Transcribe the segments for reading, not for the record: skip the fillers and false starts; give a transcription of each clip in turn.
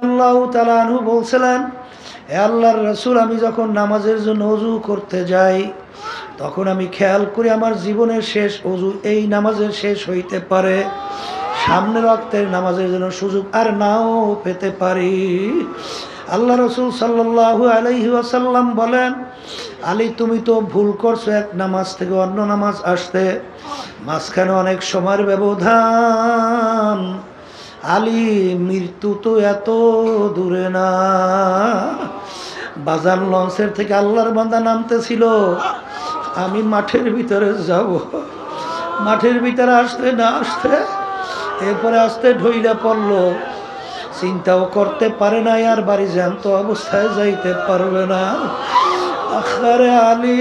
আল্লাহু তাআলা আনহু বলছিলেন, হে আল্লাহর রাসূল, আমি যখন নামাজের জন্য ওযু করতে যাই তখন আমি খেয়াল করি আমার জীবনের শেষ ওযু এই নামাজের শেষ হইতে পারে, সামনের ওয়াক্তের নামাজের জন্য সুযোগ আর নাও পেতে পারি। আল্লাহ রাসূল সাল্লাল্লাহু আলাইহি ওয়াসাল্লাম বলেন, আলী তুমি তো ভুল করছো এক নামাজ থেকে অন্য নামাজ আসতে, মাঝখানে অনেক সময়ের ব্যবধান। আলী মৃত্যু তো এত দূরে না। বাজার লঞ্চের থেকে আল্লাহর বান্দা নামতেছিল, আমি মাঠের ভিতরে যাব, মাঠের ভিতরে আসতে না আসতে এরপরে আসতে ঢইলা পড়লো, চিন্তাও করতে পারে না আর বাড়ি জ্যান্ত অবস্থায় যাইতে পারবে না। আখারে আলী,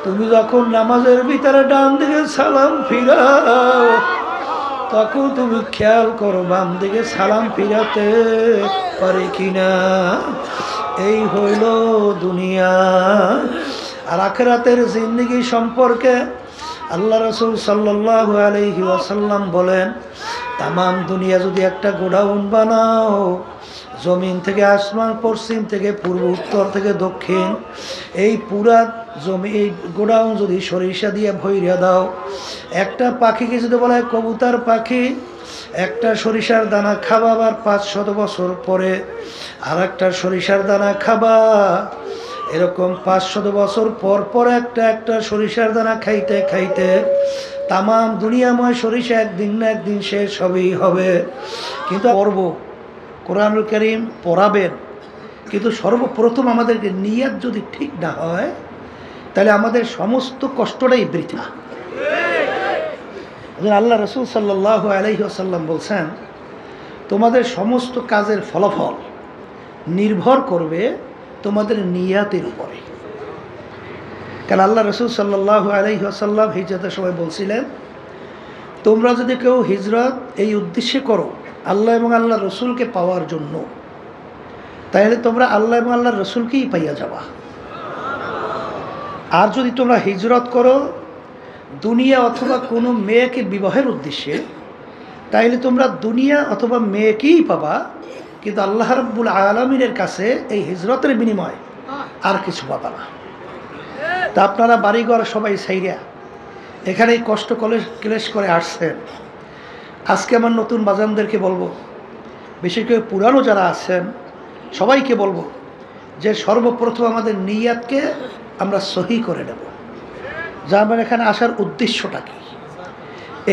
তুমি যখন নামাজের ভিতরে ডান দিকে সালাম ফিরাও তখন তুমি খেয়াল করো বাম দিকে সালাম ফিরাতে পারে কিনা। এই হইল দুনিয়া। আর আখিরাতের জিন্দেগি সম্পর্কে আল্লাহ রাসূল সাল্লাল্লাহু আলাইহি ওয়াসাল্লাম বলেন, তামাম দুনিয়া যদি একটা গোডাউন বানাও, জমিন থেকে আসমান, পশ্চিম থেকে পূর্ব, উত্তর থেকে দক্ষিণ, এই পুরা জমি এই গোডাউন যদি সরিষা দিয়ে ভইরা দাও, একটা পাখিকে যদি বলা হয় কবুতর পাখি, একটা সরিষার দানা খাবা আবার 500 বছর পরে আর একটা সরিষার দানা খাবা, এরকম 500 বছর পর পর একটা সরিষার দানা খাইতে খাইতে তামাম দুনিয়াময় সরিষা একদিন না একদিন শেষ হবেই হবে। কিন্তু পড়ব, কোরআনুল কারীম পড়াবেন, কিন্তু সর্বপ্রথম আমাদেরকে নিয়ত যদি ঠিক না হয় তাহলে আমাদের সমস্ত কষ্টটাই বৃথা। আল্লাহ রাসূল সাল্লাল্লাহু আলাইহি ওয়াসাল্লাম বলছেন, তোমাদের সমস্ত কাজের ফলাফল নির্ভর করবে তোমাদের নিয়াতের উপরে। কারণ আল্লাহ রাসূল সাল্লাল্লাহু আলাইহি ওয়াসাল্লাম হিজরতের সময় বলছিলেন, তোমরা যদি কেউ হিজরত এই উদ্দেশ্যে করো আল্লাহ এবং আল্লাহ রসুলকে পাওয়ার জন্য, তাহলে তোমরা আল্লাহ এবং আল্লাহ রসুলকেই পাইয়া যাবা। আর যদি তোমরা হিজরত করো দুনিয়া অথবা কোনো মেয়েকে বিবাহের উদ্দেশ্যে, তাইলে তোমরা দুনিয়া অথবা মেয়েকেই পাবা, কিন্তু আল্লাহ রাব্বুল আলামিনের কাছে এই হিজরতের বিনিময় আর কিছু পাবা না। তা আপনারা বাড়িঘর সবাই ছাইরা এখানে কষ্ট ক্লেশ করে আসছেন। আজকে আমার নতুন বাজানদেরকে বলবো, বিশেষ করে পুরানো যারা আছেন সবাইকে বলবো যে সর্বপ্রথম আমাদের নিয়াতকে আমরা সহি করে নেব, যা আমার এখানে আসার উদ্দেশ্যটা কি।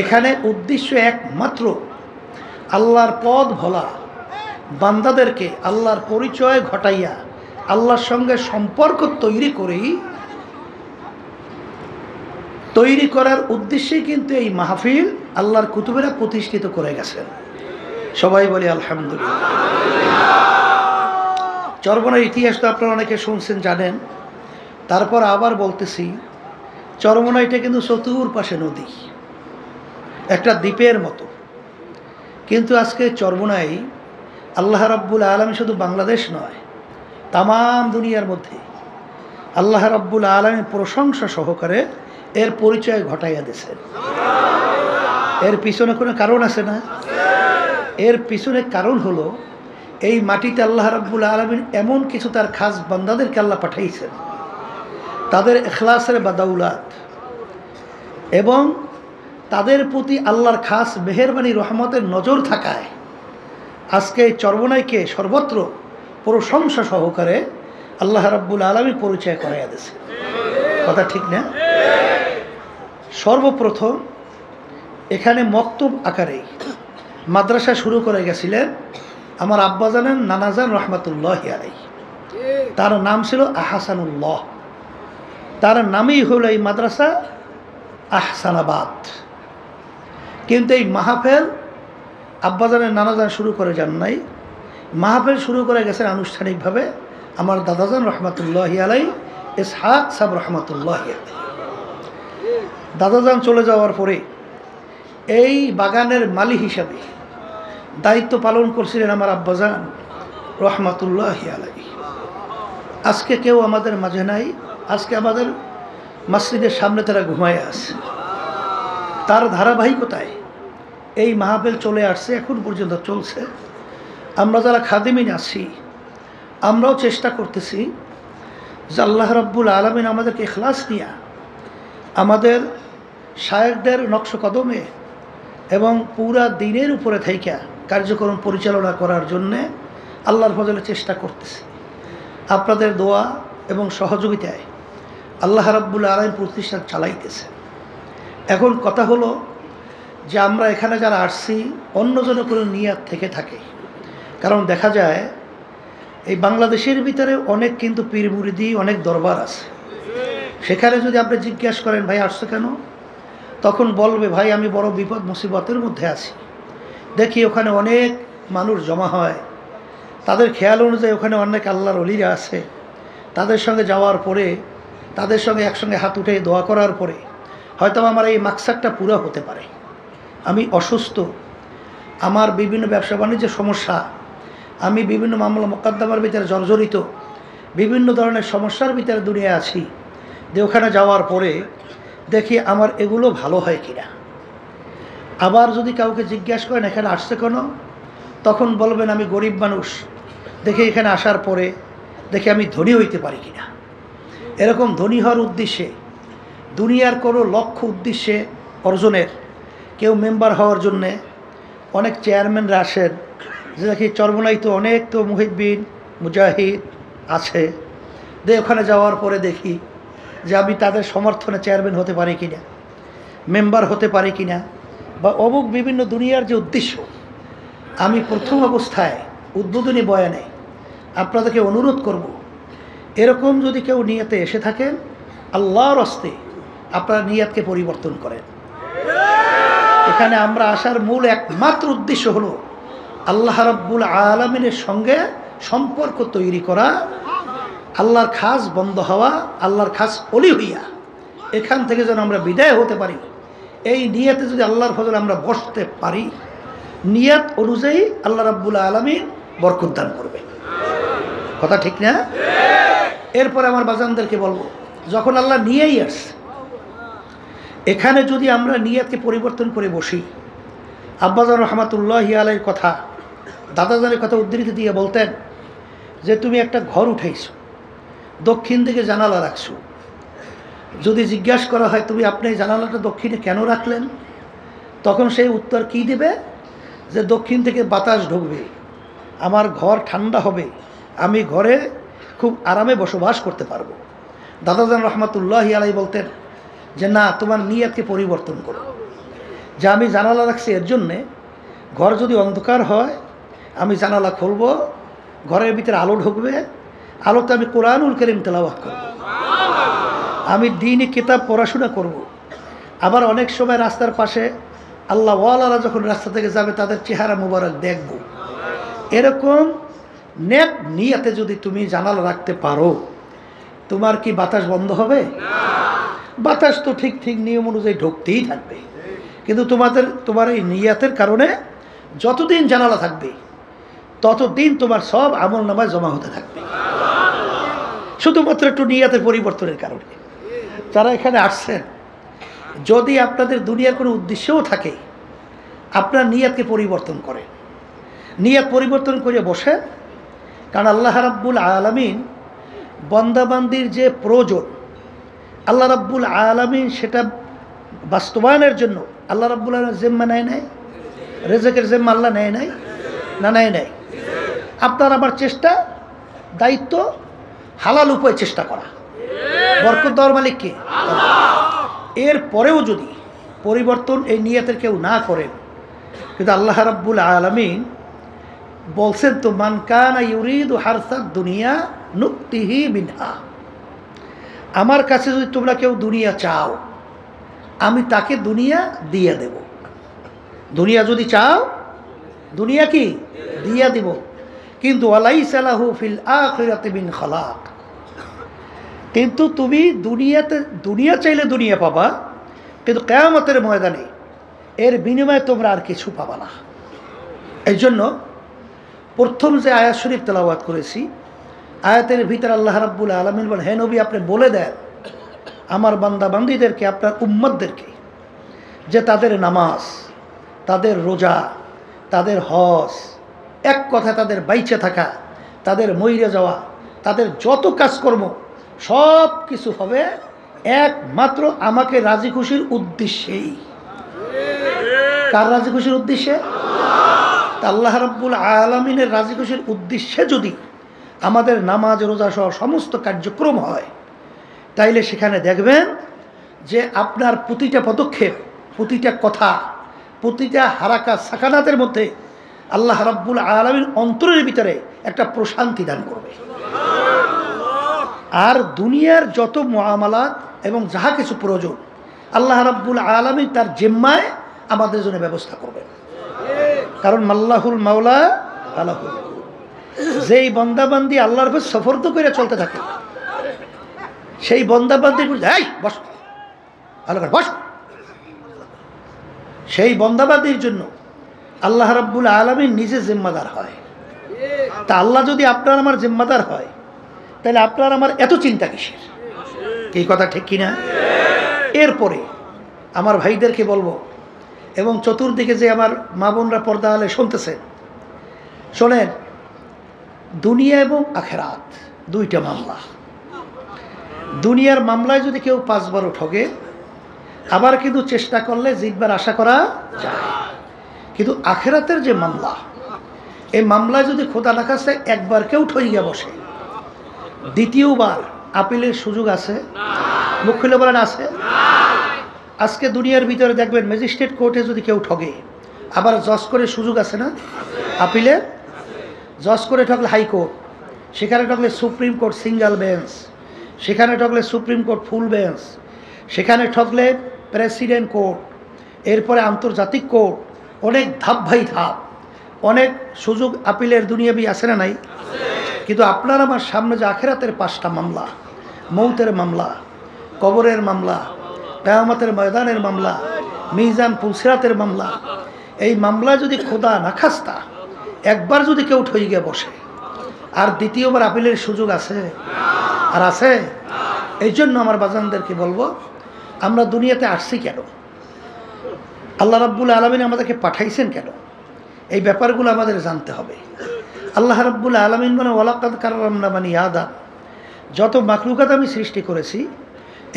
এখানে উদ্দেশ্য একমাত্র আল্লাহর পথ ভোলা, বান্দাদেরকে আল্লাহর পরিচয় ঘটাইয়া আল্লাহর সঙ্গে সম্পর্ক তৈরি করার উদ্দেশ্যেই কিন্তু এই মাহফিল আল্লাহর কুতুবেরা প্রতিষ্ঠিত করে গেছেন। সবাই বলি আলহামদুলিল্লাহ। চরমনার ইতিহাস তো আপনারা অনেকে শুনছেন, জানেন, তারপর আবার বলতেছি, চরমনাইটা কিন্তু চতুর্পাশে নদী, একটা দ্বীপের মতো। কিন্তু আজকে চরমনাই আল্লাহ রাব্বুল আলামিন শুধু বাংলাদেশ নয়, তামাম দুনিয়ার মধ্যে আল্লাহ রাব্বুল আলামিন প্রশংসা সহকারে এর পরিচয় ঘটাইয়া দিয়েছেন। এর পিছনে কোনো কারণ আছে না? এর পিছনে কারণ হলো এই মাটিতে আল্লাহ রাব্বুল আলামিন এমন কিছু তার খাস বান্দাদেরকে আল্লাহ পাঠাইছেন, তাদের ইখলাসের বাদাউলাত এবং তাদের প্রতি আল্লাহর খাস মেহেরবানি রহমতের নজর থাকায় আজকে এই চরমনাইকে সর্বত্র প্রশংসা সহকারে আল্লাহ রাব্বুল আলামিন পরিচয় করাইয়া দিয়েছে। কথা ঠিক না? সর্বপ্রথম এখানে মক্তব আকারে মাদ্রাসা শুরু করে গেছিলেন আমার আব্বাজানের নানাজান রহমাতুল্লাহি আলাইহি। তার নাম ছিল আহসানুল্লাহ, তার নামেই হলো এই মাদ্রাসা আহসানাবাদ। কিন্তু এই মাহফিল আব্বাজানের নানাজান শুরু করে যান নাই, মাহফিল শুরু করে গেছেন আনুষ্ঠানিকভাবে আমার দাদাজান রহমাতুল্লাহি আলাইহি, ইসহাক সাহেব রহমাতুল্লাহি আলাইহি। দাদাজান চলে যাওয়ার পরে এই বাগানের মালিক হিসাবে দায়িত্ব পালন করছিলেন আমার আব্বাজান রহমাতুল্লাহি আলাইহি। আজকে কেউ আমাদের মাঝে নাই, আজকে আমাদের মসজিদের সামনে তারা ঘুমায় আছে। তার ধারাবাহিকতায় এই মাহফিল চলে আসছে, এখন পর্যন্ত চলছে। আমরা যারা খাদিমিন আছি আমরাও চেষ্টা করতেছি যে আল্লাহ রাব্বুল আলামিন আমাদেরকে ইখলাস নিয়ে আমাদের শায়েখদের নকশ কদমে এবং পুরা দিনের উপরে থাইকা কার্যক্রম পরিচালনা করার জন্যে আল্লাহর ফজলে চেষ্টা করতেছি। আপনাদের দোয়া এবং সহযোগিতায় আল্লাহ রাব্বুল আলামিন প্রতিষ্ঠান চালাইতেছে। এখন কথা হলো যে আমরা এখানে যারা আসছি অন্যজনের কোনো নিয়াত থেকে থাকে, কারণ দেখা যায় এই বাংলাদেশের ভিতরে অনেক কিন্তু পীর মুরিদি অনেক দরবার আছে। সেখানে যদি আপনি জিজ্ঞাসা করেন ভাই আসছো কেন, তখন বলবে ভাই আমি বড় বিপদ মুসিবতের মধ্যে আছি। দেখি ওখানে অনেক মানুষ জমা হয়, তাদের খেয়াল অনুযায়ী ওখানে অনেক আল্লাহর ওলিরা আছে, তাদের সঙ্গে যাওয়ার পরে তাদের সঙ্গে একসঙ্গে হাত উঠে দোয়া করার পরে হয়তো আমার এই মাকসাদটা পুরো হতে পারে। আমি অসুস্থ, আমার বিভিন্ন ব্যবসা বাণিজ্যের সমস্যা, আমি বিভিন্ন মামলা মোকদ্দমার ভিতরে জর্জরিত, বিভিন্ন ধরনের সমস্যার ভিতরে দুনিয়ায় আছি। যে ওখানে যাওয়ার পরে দেখি আমার এগুলো ভালো হয় কিনা। আবার যদি কাউকে জিজ্ঞাসা করেন এখানে আসছে কেন, তখন বলবেন আমি গরিব মানুষ, দেখি এখানে আসার পরে দেখি আমি ধনী হইতে পারি কিনা। এরকম ধনী হওয়ার উদ্দেশ্যে, দুনিয়ার কোনো লক্ষ্য উদ্দেশ্যে অর্জনের, কেউ মেম্বার হওয়ার জন্যে অনেক চেয়ারম্যানরা আসেন, যে দেখি চরমনাই তো অনেক তো মুহিদ্দিন মুজাহিদ আছে, যে ওখানে যাওয়ার পরে দেখি যে আমি তাদের সমর্থনে চেয়ারম্যান হতে পারি কিনা, মেম্বার হতে পারি কিনা, বা অমুক বিভিন্ন দুনিয়ার যে উদ্দেশ্য। আমি প্রথম অবস্থায় উদ্বোধনী বয়ানে আপনাদেরকে অনুরোধ করব, এরকম যদি কেউ নিয়তে এসে থাকেন আল্লাহর হস্তে আপনার নিয়তকে পরিবর্তন করেন। এখানে আমরা আসার মূল একমাত্র উদ্দেশ্য হলো আল্লাহ রাব্বুল আলামিনের সঙ্গে সম্পর্ক তৈরি করা, আল্লাহর খাস বন্ধ হওয়া, আল্লাহর খাস অলি হইয়া এখান থেকে যেন আমরা বিদায় হতে পারি। এই নিয়তে যদি আল্লাহর ফজলে আমরা বসতে পারি, নিয়ত অনুযায়ী আল্লাহ রাব্বুল আলামিন বরকত দান করবে। কথা ঠিক না? এরপরে আমার বাজানদেরকে বলবো, যখন আল্লাহ নিয়েই আসছে, এখানে যদি আমরা নিয়তকে পরিবর্তন করে বসি, আব্বাজান রহমাতুল্লাহি আলাইহির কথা, দাদাজানের কথা উদ্ধৃতি দিয়ে বলতেন যে তুমি একটা ঘর উঠাইছো, দক্ষিণ দিকে জানালা রাখছো। যদি জিজ্ঞাসা করা হয় তুমি আপনি জানালাটা দক্ষিণে কেন রাখলেন, তখন সেই উত্তর কী দেবে, যে দক্ষিণ থেকে বাতাস ঢুকবে, আমার ঘর ঠান্ডা হবে, আমি ঘরে খুব আরামে বসবাস করতে পারবো। দাদাজান রহমাতুল্লাহি আলাইহি বলতেন যে না, তোমার নিয়তকে পরিবর্তন করো, যে আমি জানালা রাখছি এর জন্যে ঘর যদি অন্ধকার হয় আমি জানালা খুলব, ঘরের ভিতরে আলো ঢুকবে, আলোতে আমি কোরআনুল কারীম তেলাওয়াত করব, আমি দ্বীনি কিতাব পড়াশোনা করব। আবার অনেক সময় রাস্তার পাশে আল্লাহ ওয়ালারা যখন রাস্তা থেকে যাবে তাদের চেহারা মুবারক দেখব। এরকম নেক নিয়তে যদি তুমি জানালা রাখতে পারো, তোমার কি বাতাস বন্ধ হবে? বাতাস তো ঠিক ঠিক নিয়ম অনুযায়ী ঢুকতেই থাকবে, কিন্তু তোমার এই নিয়তের কারণে যতদিন জানালা থাকবে ততদিন তোমার সব আমল নামায় জমা হতে থাকবে, শুধুমাত্র একটু নিয়তের পরিবর্তনের কারণে। যারা এখানে আসছেন, যদি আপনাদের দুনিয়ার কোনো উদ্দেশ্যও থাকে, আপনার নিয়তকে পরিবর্তন করেন, নিয়ত পরিবর্তন করে বসেন। কারণ আল্লাহ রাব্বুল আলামিন বান্দাবান্দির যে প্রয়োজন, আল্লাহ রাব্বুল আলামিন সেটা বাস্তবায়নের জন্য আল্লাহ রাব্বুল আলামিন জিম্মা নেয় নাই, রিজকের জিম্মা আল্লাহ নেয় নাই না নেয় নাই। আপনার আমার চেষ্টা, দায়িত্ব হালাল উপায়ে চেষ্টা করা, বরকত দেওয়ার মালিক কে? এর পরেও যদি পরিবর্তন এই নিয়তের কেউ না করেন, কিন্তু আল্লাহ রাব্বুল আলামিন বলছেন তো, মান কানা ইউরিদু হারসাদ দুনিয়া নুক্তিহি মিনহা, আমার কাছে যদি তোমরা কেউ দুনিয়া চাও আমি তাকে দুনিয়া দিয়ে দেব। দুনিয়া যদি চাও দুনিয়া কি দিয়ে দিব, কিন্তু ওয়ালাইসা লাহু ফিল আখিরাতি মিন খালাক, কিন্তু তুমি দুনিয়া চাইলে দুনিয়া পাবা, কিন্তু কিয়ামতের ময়দানে এর বিনিময়ে তোমরা আর কিছু পাবা না। এই জন্য প্রথম যে আয়াত শরীফ তেলাওয়াত করেছি, আয়াতের ভিতরে আল্লাহ রাব্বুল আলামিন বলেন, হে নবী আপনি বলে দেন আমার বান্দা বান্দীদেরকে, আপনার উম্মতদেরকে, যে তাদের নামাজ, তাদের রোজা, তাদের হজ, এক কথায় তাদের বাইচে থাকা, তাদের মইরে যাওয়া, তাদের যত কাজকর্ম সব কিছু হবে একমাত্র আমাকে রাজি খুশির উদ্দেশ্যেই। কার রাজি খুশির উদ্দেশ্যে? আল্লাহ রাব্বুল আলামিনের রাজি খুশির উদ্দেশ্যে যদি আমাদের নামাজ রোজা সহ সমস্ত কার্যক্রম হয়, তাইলে সেখানে দেখবেন যে আপনার প্রতিটা পদক্ষেপ, প্রতিটা কথা, প্রতিটা হারাকা সাকানাতের মধ্যে আল্লাহ রাব্বুল আলামিন অন্তরের ভিতরে একটা প্রশান্তি দান করবে। আর দুনিয়ার যত মুআমালাত এবং যাহা কিছু প্রয়োজন আল্লাহ রাব্বুল আলামিন তার জিম্মায় আমাদের জন্য ব্যবস্থা করবেন। কারণ মাল্লাহুল মাওলা আলাহুল, যেই বন্দাবান্দি আল্লাহর উপর সফর্দ করে চলতে থাকে, সেই বন্দাবান্দির বস ভালো করে বস, সেই বন্দাবান্দির জন্য আল্লাহ রাব্বুল আলামিন নিজে জিম্মাদার হয়। তা আল্লাহ যদি আপনার আমার জিম্মাদার হয়, তাহলে আপনার আমার এত চিন্তা কিসের? এই কথা ঠিক কিনা? এরপরে আমার ভাইদেরকে বলবো, এবং চতুর্দিকে যে আমার মা বোনরা পর্দা আলে শুনতেছেন, শোনেন, দুনিয়া এবং আখেরাত দুইটা মামলা। দুনিয়ার মামলায় যদি কেউ 5 বারও ঠকে, আবার কিন্তু চেষ্টা করলে জিতবার আশা করা যায়। কিন্তু আখেরাতের যে মামলা, এই মামলায় যদি খোদা না খাস্তে একবার কেউ ঠইয়া বসে, দ্বিতীয়বার আপিলের সুযোগ আছে? মুখ খুলে বলেন আছে? আজকে দুনিয়ার ভিতরে দেখবেন ম্যাজিস্ট্রেট কোর্টে যদি কেউ ঠকে, আবার জজ করে সুযোগ আছে না আপিলে? জজ করে ঠকলে হাইকোর্ট, সেখানে ঠকলে সুপ্রিম কোর্ট সিঙ্গেল বেঞ্চ, সেখানে ঠকলে সুপ্রিম কোর্ট ফুল বেঞ্চ, সেখানে ঠকলে প্রেসিডেন্ট কোর্ট, এরপরে আন্তর্জাতিক কোর্ট, অনেক ধাপ ভাই ধাপ, অনেক সুযোগ আপিলের দুনিয়াবি আছে না নাই? কিন্তু আপনার আমার সামনে যে আখেরাতের 5টা মামলা, মৌতের মামলা, কবরের মামলা, কিয়ামতের ময়দানের মামলা, মিজান পুলসিরাতের মামলা, এই মামলা যদি খোদা না খাস্তা একবার যদি কেউ ঠই গিয়ে বসে, আর দ্বিতীয়বার আপিলের সুযোগ আছে? আর আছে? এই জন্য আমার বাজানদেরকে বলবো, আমরা দুনিয়াতে আসছি কেন, আল্লাহ রাব্বুল আলামিন আমাদেরকে পাঠাইছেন কেন, এই ব্যাপারগুলো আমাদের জানতে হবে। আল্লাহ রাব্বুল আলামিন বলেন, ওয়ালাকাদ কাররামনা বানি আদম, যত মাখলুকাত আমি সৃষ্টি করেছি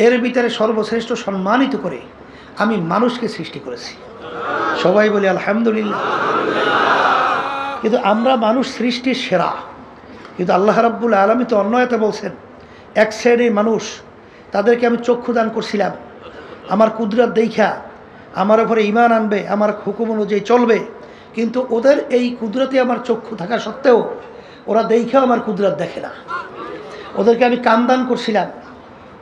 এর ভিতরে সর্বশ্রেষ্ঠ সম্মানিত করে আমি মানুষকে সৃষ্টি করেছি। সবাই বলি আলহামদুলিল্লাহ। কিন্তু আমরা মানুষ সৃষ্টির সেরা, কিন্তু আল্লাহ রাব্বুল আলামিন তো অন্য আয়াতে বলছেন, এক শ্রেণীর মানুষ, তাদেরকে আমি চক্ষু দান করছিলাম, আমার কুদরত দেখা আমার উপরে ঈমান আনবে, আমার হুকুম অনুযায়ী চলবে, কিন্তু ওদের এই কুদরতে আমার চক্ষু থাকা সত্ত্বেও ওরা দেখাও আমার কুদরত দেখে না। ওদেরকে আমি কান দান করছিলাম,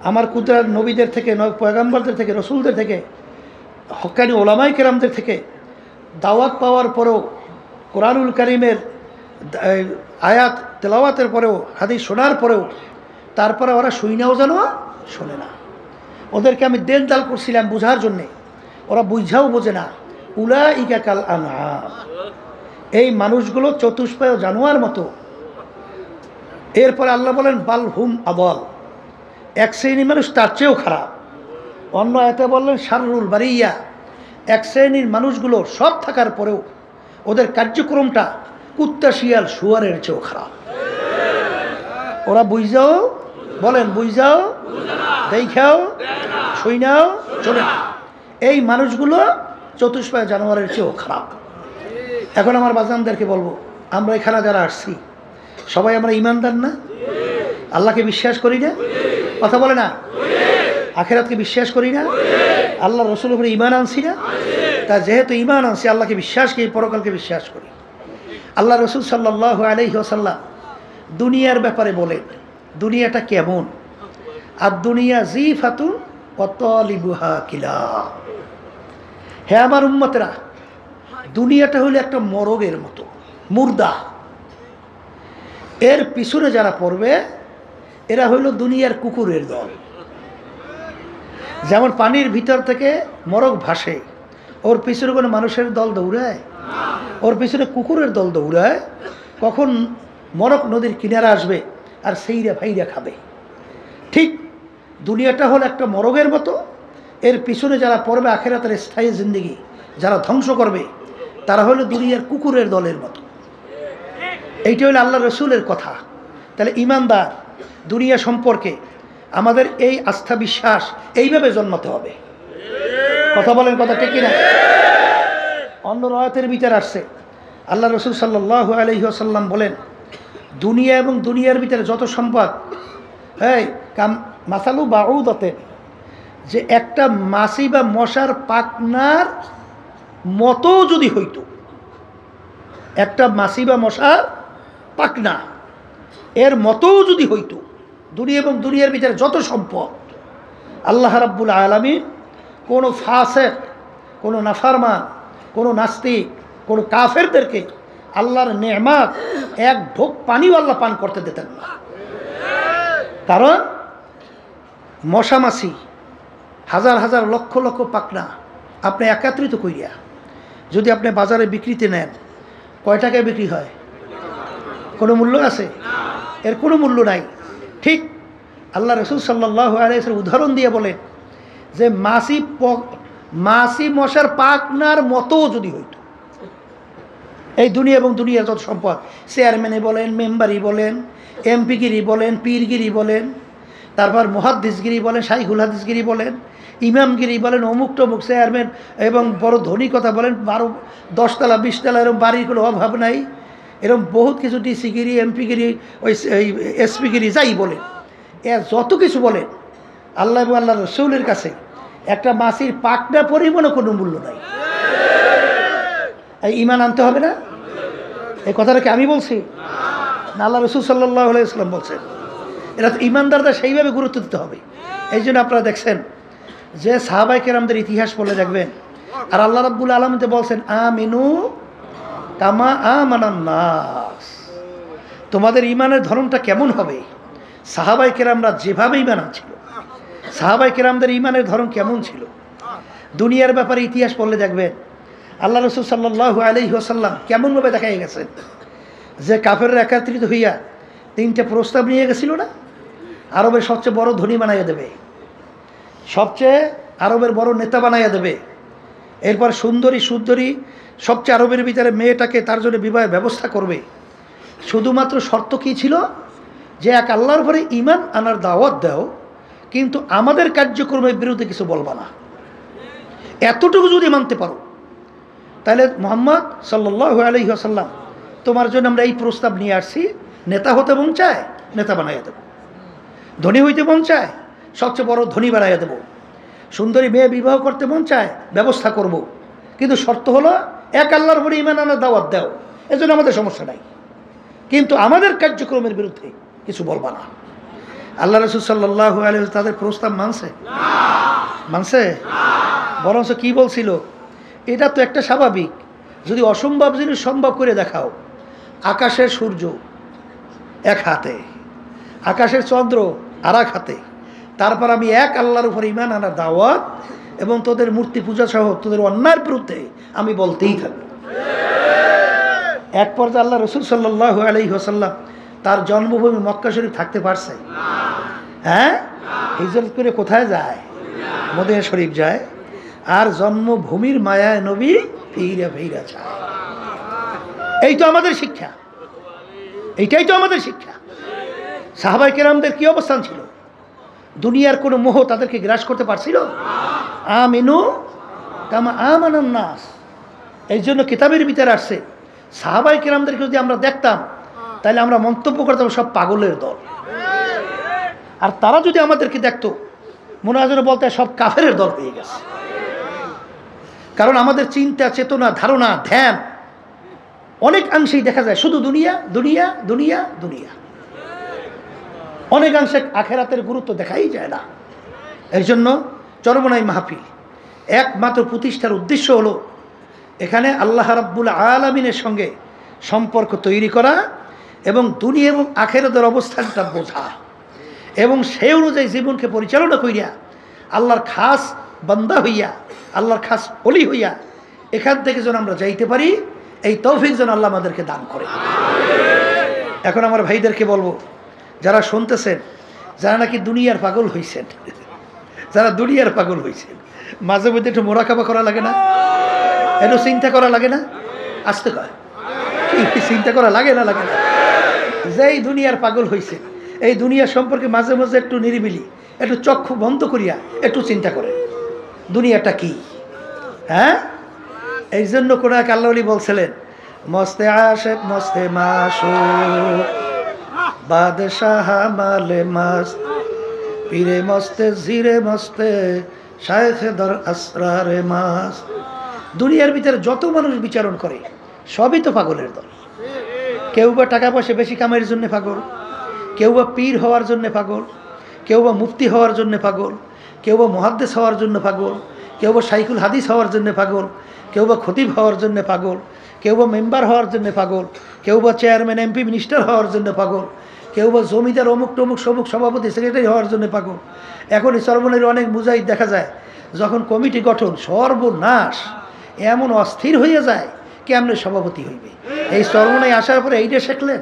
আমার কুদরত নবীদের থেকে, পয়গম্বরদের থেকে, রসুলদের থেকে, হক্কানি ওলামায়ে কেরামদের থেকে দাওয়াত পাওয়ার পরেও, কোরআনুল কারীমের আয়াত তেলাওয়াতের পরেও, হাদিস শোনার পরেও, তারপরে ওরা শুইনাও যেন শোনে না। ওদেরকে আমি দেন দাল করছিলাম বোঝার জন্যে, ওরা বুঝাও বোঝে না। উলাইকা কাল আনআম, এই মানুষগুলো চতুষ্পায় জানোয়ার মতো। এরপরে আল্লাহ বলেন বাল হুম আদল, এক শ্রেণীর মানুষ তার চেয়েও খারাপ। অন্য আয়াতে বললেন শাররুল বারিয়া, এক শ্রেণীর মানুষগুলো সব থাকার পরেও ওদের কার্যক্রমটা কুত্তা শিয়াল শুয়ারের চেয়েও খারাপ। ওরা বুঝাও, বলেন বুঝাও, দেখাও, শুইনাও, চলে না। এই মানুষগুলো চতুষ্পায় জানোয়ারের চেয়েও খারাপ। এখন আমার বাজানদেরকে বলবো, আমরা এখানে যারা আসছি সবাই আমরা ইমানদার না? আল্লাহকে বিশ্বাস করি না? কথা বলে না? আখেরাতকে বিশ্বাস করি না? আল্লাহ রসুলের উপরে ইমান আনছি না? তা যেহেতু ইমান আনছি, আল্লাহকে বিশ্বাস করি, পরকালকে বিশ্বাস করি। আল্লাহ রসুল সাল্লাল্লাহু আলাইহি ওয়াসাল্লাম দুনিয়ার ব্যাপারে বলেন, দুনিয়াটা কেমন? আর দুনিয়া জিফাতুন ওয়া তালিবুহা কিলাব। হে আমার উম্মতেরা, দুনিয়াটা হলো একটা মরগের মতো, মুর্দা। এর পিছনে যারা পড়বে এরা হইল দুনিয়ার কুকুরের দল। যেমন পানির ভিতর থেকে মরগ ভাসে, ওর পিছনে কোনো মানুষের দল দৌড়ায়? ওর পিছনে কুকুরের দল দৌড়ায়। কখন মরগ নদীর কিনারা আসবে আর সেইরা ফাইরা খাবে। ঠিক দুনিয়াটা হলো একটা মরগের মতো, এর পিছনে যারা পড়বে আখেরাতের স্থায়ী জিন্দেগি যারা ধ্বংস করবে, তারা হলো দুনিয়ার কুকুরের দলের মতো। এইটা হলো আল্লাহ রসুলের কথা। তাহলে ইমানদার দুনিয়া সম্পর্কে আমাদের এই আস্থা বিশ্বাস এইভাবে জন্মাতে হবে। কথা বলেন, কথা ঠিক কিনা? অন্য রায়াতের ভিতরে আসছে আল্লাহ রসুল সাল্লাল্লাহু আলাইহি ওয়াসাল্লাম বলেন, দুনিয়া এবং দুনিয়ার ভিতরে যত সম্পদ, হ্যাঁ, মাসালু বাউদাতে, যে একটা মাছি বা মশার পাখনার মতো যদি হইতো, একটা মাছি বা মশার পাখনা এর মতো যদি হইতো, দুনিয়া এবং দুনিয়ার ভিতরে যত সম্পদ, আল্লাহ রাব্বুল আলামিন কোনো ফাসিক, কোনো নাফরমান, কোনো নাস্তিক, কোনো কাফেরদেরকে আল্লাহর নেয়ামত এক ঢোক পানিও আল্লাহ পান করতে দিতেন না। কারণ মশা মাছি হাজার হাজার লক্ষ লক্ষ পাখনা আপনি একত্রিত করিয়া যদি আপনি বাজারে বিক্রিতে নেন, কয় টাকায় বিক্রি হয়? কোনো মূল্য আছে? এর কোনো মূল্য নাই। ঠিক আল্লাহ রসুল সাল্লাল্লাহু আলাইহি ওয়াসাল্লাম উদাহরণ দিয়ে বলেন যে মাছি মশার পাখনার মতো যদি হইত এই দুনিয়া এবং দুনিয়ার যত সম্পদ, চেয়ারম্যানে বলেন, মেম্বারি বলেন, এমপিগিরি বলেন, পীরগিরি বলেন, তারপর মুহাদ্দিসগিরি বলেন, শাইখুল হাদিসগিরি বলেন, ইমামগিরি বলেন, অমুক টমুক চেয়ারম্যান এবং বড় ধনী কথা বলেন, 10 তলা 20 তলা এরকম বাড়ির কোনো অভাব নাই, এরকম বহুত কিছু ডিসিগিরি, এমপিগিরি, ওই এসপিগিরি যাই বলেন, এর যত কিছু বলেন, আল্লাহ এবং আল্লাহ রসুলের কাছে একটা মাছির পাখনা পরিমাণও কোনো মূল্য নাই। এই ঈমান আনতে হবে না? এই কথাটা কি আমি বলছি না আল্লাহ রসুল সাল্লাল্লাহু আলাইহি ওয়াসাল্লাম বলছেন? এটা তো ঈমানদারদের সেইভাবে গুরুত্ব দিতে হবে। এই জন্য আপনারা দেখছেন যে সাহাবায়ে কেরামদের ইতিহাস পড়লে দেখবেন, আর আল্লাহ রাব্বুল আলামিন বলছেন আমিনু কামা আমানান নাস, তোমাদের ঈমানের ধরনটা কেমন হবে? সাহাবায়ে কেরামরা যেভাবে ঈমান আনছিল, সাহাবায়ে কেরামদের ঈমানের ধরন কেমন ছিল? দুনিয়ার ব্যাপারে ইতিহাস পড়লে দেখবেন আল্লাহ রসুল সাল্লাল্লাহু আলাইহি ওয়াসাল্লাম কেমনভাবে দেখা গেছেন যে কাফেররা একত্রিত হইয়া 3টে প্রস্তাব নিয়ে গেছিল না, আরবের সবচেয়ে বড় ধনী বানাইয়া দেবে, সবচেয়ে আরবের বড় নেতা বানাইয়া দেবে, এরপর সুন্দরী সুন্দরী সবচেয়ে আরবের ভিতরে মেয়েটাকে তার জন্য বিবাহের ব্যবস্থা করবে। শুধুমাত্র শর্ত কী ছিল? যে এক আল্লাহর পরে ঈমান আনার দাওয়াত দাও, কিন্তু আমাদের কার্যক্রমের বিরুদ্ধে কিছু বলবা না। এতটুকু যদি মানতে পারো তাহলে মুহাম্মদ সাল্লাল্লাহু আলাইহি ওয়াসাল্লাম তোমার জন্য আমরা এই প্রস্তাব নিয়ে আসছি, নেতা হতে মন চায় নেতা বানাইয়া দেব, ধনী হইতে মন চায় সবচেয়ে বড় ধনী বানাইয়া দেব, সুন্দরী মেয়ে বিবাহ করতে মন চায় ব্যবস্থা করব, কিন্তু শর্ত হলো এক আল্লাহর উপরে ঈমান আনার দাওয়াত দাও। এজন্য আমাদের সমস্যা নাই, কিন্তু আমাদের কার্যক্রমের বিরুদ্ধে কিছু বলবা না। আল্লাহ রাসূল সাল্লাল্লাহু আলাইহি ওয়াসাল্লাম তাদের প্রস্তাব মানছে? মানছে? বরঞ্চ কি বলছিল? এটা তো একটা স্বাভাবিক, যদি অসম্ভব জিনিস সম্ভব করে দেখাও, আকাশের সূর্য এক হাতে, আকাশের চন্দ্র আর এক হাতে, তারপর আমি এক আল্লাহর উপর ঈমান আনার দাওয়াত এবং তোদের মূর্তি পূজা সহ তোদের অন্যায়ের বিরুদ্ধে আমি বলতেই থাকবো। এক পর্যায়ে আল্লাহ রসুল সাল্লাল্লাহু আলাইহি ওয়াসাল্লাম তার জন্মভূমি মক্কা শরীফ থাকতে পারছে? হ্যাঁ, হিজরত করে কোথায় যায়? মদিনা শরীফ যায়। আর জন্মভূমির মায়ায় নবী ফিরা ফিরা যায়। এই তো আমাদের শিক্ষা, এইটাই তো আমাদের শিক্ষা। সাহাবায়ে কেরামদের কি অবস্থান ছিল? দুনিয়ার কোনো মোহ তাদেরকে গ্রাস করতে পারছিল? আমিনু কামা আমানান নাস। এই জন্য কিতাবের ভিতরে আসছে সাহাবায়ে কেরামদেরকে যদি আমরা দেখতাম তাহলে আমরা মন্তব্য করতাম সব পাগলের দল, আর তারা যদি আমাদেরকে দেখতো মনে হয় যেন বলতে সব কাফেরের দল হয়ে গেছে। কারণ আমাদের চিন্তা চেতনা ধারণা ধ্যান অনেকাংশেই দেখা যায় শুধু দুনিয়া দুনিয়া দুনিয়া দুনিয়া, অনেকাংশে আখেরাতের গুরুত্ব দেখাই যায় না। এর জন্য চরমনাই মাহফিল একমাত্র প্রতিষ্ঠার উদ্দেশ্য হলো এখানে আল্লাহ রাব্বুল আলামিনের সঙ্গে সম্পর্ক তৈরি করা এবং দুনিয়া এবং আখেরাতের অবস্থানটা বোঝা এবং সেই অনুযায়ী জীবনকে পরিচালনা করিয়া আল্লাহর খাস বান্দা হইয়া, আল্লাহর খাস ওলি হইয়া এখান থেকে যেন আমরা যাইতে পারি, এই তৌফিক যেন আল্লাহ আমাদেরকে দান করে। এখন আমার ভাইদেরকে বলবো, যারা শুনতেছেন, যারা নাকি দুনিয়ার পাগল হইছেন, যারা দুনিয়ার পাগল হইছেন, মাঝে মধ্যে একটু মোরাকাবা করা লাগে না? একটু চিন্তা করা লাগে না? আসতে কয় কি চিন্তা করা লাগে না লাগে না? যেই দুনিয়ার পাগল হয়েছে, এই দুনিয়া সম্পর্কে মাঝে মাঝে একটু নিরিবিলি, একটু চক্ষু বন্ধ করিয়া একটু চিন্তা করে দুনিয়াটা কি। হ্যাঁ, এই জন্য কোন এক আল্লাহ ওলি বলছিলেন, মস্তে আশেক মস্তে মাসুক বাদশাহ মালে মাস্ত পীরে মস্তে জিরে মস্তে শায়েখে দর আসরারে মাস্ত। দুনিয়ার ভিতরে যত মানুষ বিচারণ করে সবই তো পাগলের দল। কেউ বা টাকা পয়সা বেশি কামাইয়ের জন্য পাগল, কেউ বা পীর হওয়ার জন্য পাগল, কেউ বা মুফতি হওয়ার জন্য পাগল, কেউ বা মুহাদ্দিস হওয়ার জন্য পাগল, কেউ বা শাইখুল হাদিস হওয়ার জন্য পাগল, কেউ বা খতিব হওয়ার জন্য পাগল, কেউ বা মেম্বার হওয়ার জন্য পাগল, কেউ বা চেয়ারম্যান এমপি মিনিস্টার হওয়ার জন্য পাগল, কেউ বা জমিদার অমুক টমুক সমুক সভাপতি সেক্রেটারি হওয়ার জন্য পাগল। এখন এই সর্বনের অনেক মুজাহিদ দেখা যায় যখন কমিটি গঠন সর্বনাশ, এমন অস্থির হয়ে যায় কেমনে সভাপতি হইবে। এই সর্বনায় আসার পরে এইটা শিখলেন,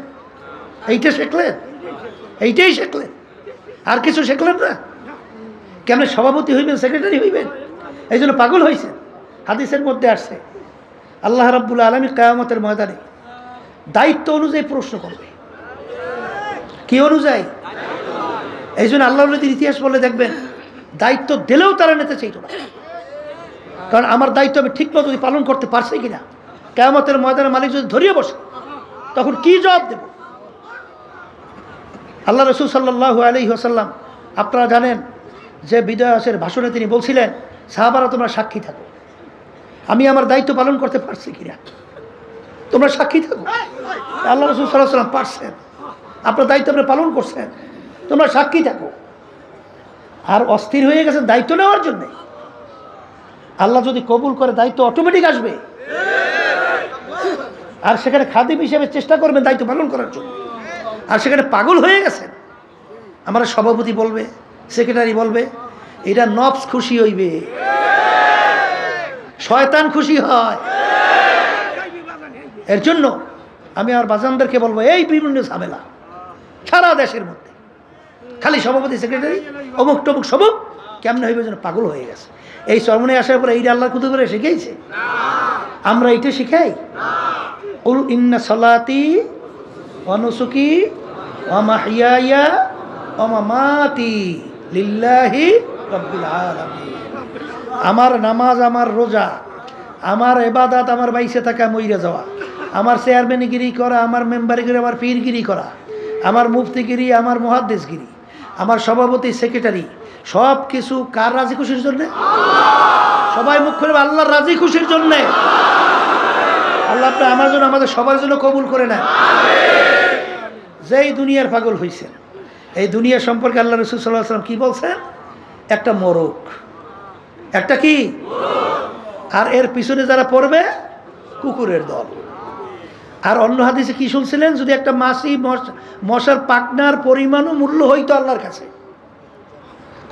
এইটা শিখলেন, এইটাই শিখলেন, আর কিছু শিখলেন না। কেমনে সভাপতি হইবেন, সেক্রেটারি হইবেন, এই জন্য পাগল হয়েছে। হাদিসের মধ্যে আসছে আল্লাহ রাব্বুল আলামিন কিয়ামতের ময়দানে দায়িত্ব অনুযায়ী প্রশ্ন করবে। কি অনুযায়ী? এই জন্য আল্লাহ নবীর ইতিহাস বলে দেখবেন দায়িত্ব দিলেও তারা নিতে চাইতো না, কারণ আমার দায়িত্ব আমি ঠিক মতো পালন করতে পারছি কিনা। কিয়ামতের ময়দানে মালিক যদি ধরিয়ে বসে তখন কি জবাব দেব? আল্লাহ রাসূল সাল্লাল্লাহু আলাইহি ওয়াসাল্লাম আপনারা জানেন যে বিদায়ের ভাষণে তিনি বলছিলেন, সাহাবারা তোমরা সাক্ষী থাকো, আমি আমার দায়িত্ব পালন করতে পারছি কিনা, তোমরা সাক্ষী থাকো। আল্লাহ রাসূল সাল্লাল্লাহু আলাইহি ওয়াসাল্লাম পারছেন, আপনার দায়িত্ব আপনি পালন করছেন, তোমরা সাক্ষী থাকো। আর অস্থির হয়ে গেছেন দায়িত্ব নেওয়ার জন্য। আল্লাহ যদি কবুল করে দায়িত্ব অটোমেটিক আসবে, আর সেখানে খাদিম হিসেবে চেষ্টা করবেন দায়িত্ব পালন করার জন্য। আর সেখানে পাগল হয়ে গেছেন, আমার সভাপতি বলবে, সেক্রেটারি বলবে, এটা নফস খুশি হইবে, শয়তান খুশি হয়। এর জন্য আমি আমার বাজানদেরকে বলবো, এই বিভিন্ন ঝামেলা সারা দেশের মধ্যে খালি সভাপতি সেক্রেটারি অমুক টমুক সবুক কেমন হইবে যেন পাগল হয়ে গেছে। এই চরমনে আসার পরে এইটা আল্লাহর কুতুবে শিখাইছে, আমরা এইটা শিখাই। কুল ইন্না সালাতি ওয়া নুসুকি ওয়া মাহইয়ায়া ওয়া মামাতি লিল্লাহি রাব্বিল আলামিন। আমার নামাজ, আমার রোজা, আমার ইবাদত, আমার বাইসে থাকা মইরা যাওয়া, আমার চেয়ারম্যানগিরি করা, আমার মেম্বারগিরি, আমার পীরগিরি করা, আমার মুফতিগিরি, আমার মুহাদ্দিসগিরি, আমার সভাপতি সেক্রেটারি, সব কিছু কার রাজি খুশির জন্য? সবাই মুখ খুলে আল্লাহর রাজি খুশির জন্য। আল্লাহ আপনি আমার জন্য, আমাদের সবার জন্য কবুল করে নেন। যেই দুনিয়ার পাগল হয়েছেন, এই দুনিয়া সম্পর্কে আল্লাহ রাসূল সাল্লাল্লাহু আলাইহি ওয়াসাল্লাম কি বলছেন? একটা মোরগ, একটা কি, আর এর পিছনে যারা পড়বে কুকুরের দল। আর অন্য হাদিসে কি শুনছিলেন? যদি একটা মাছি মশার পাকনার পরিমাণও মূল্য হইতো আল্লাহর কাছে,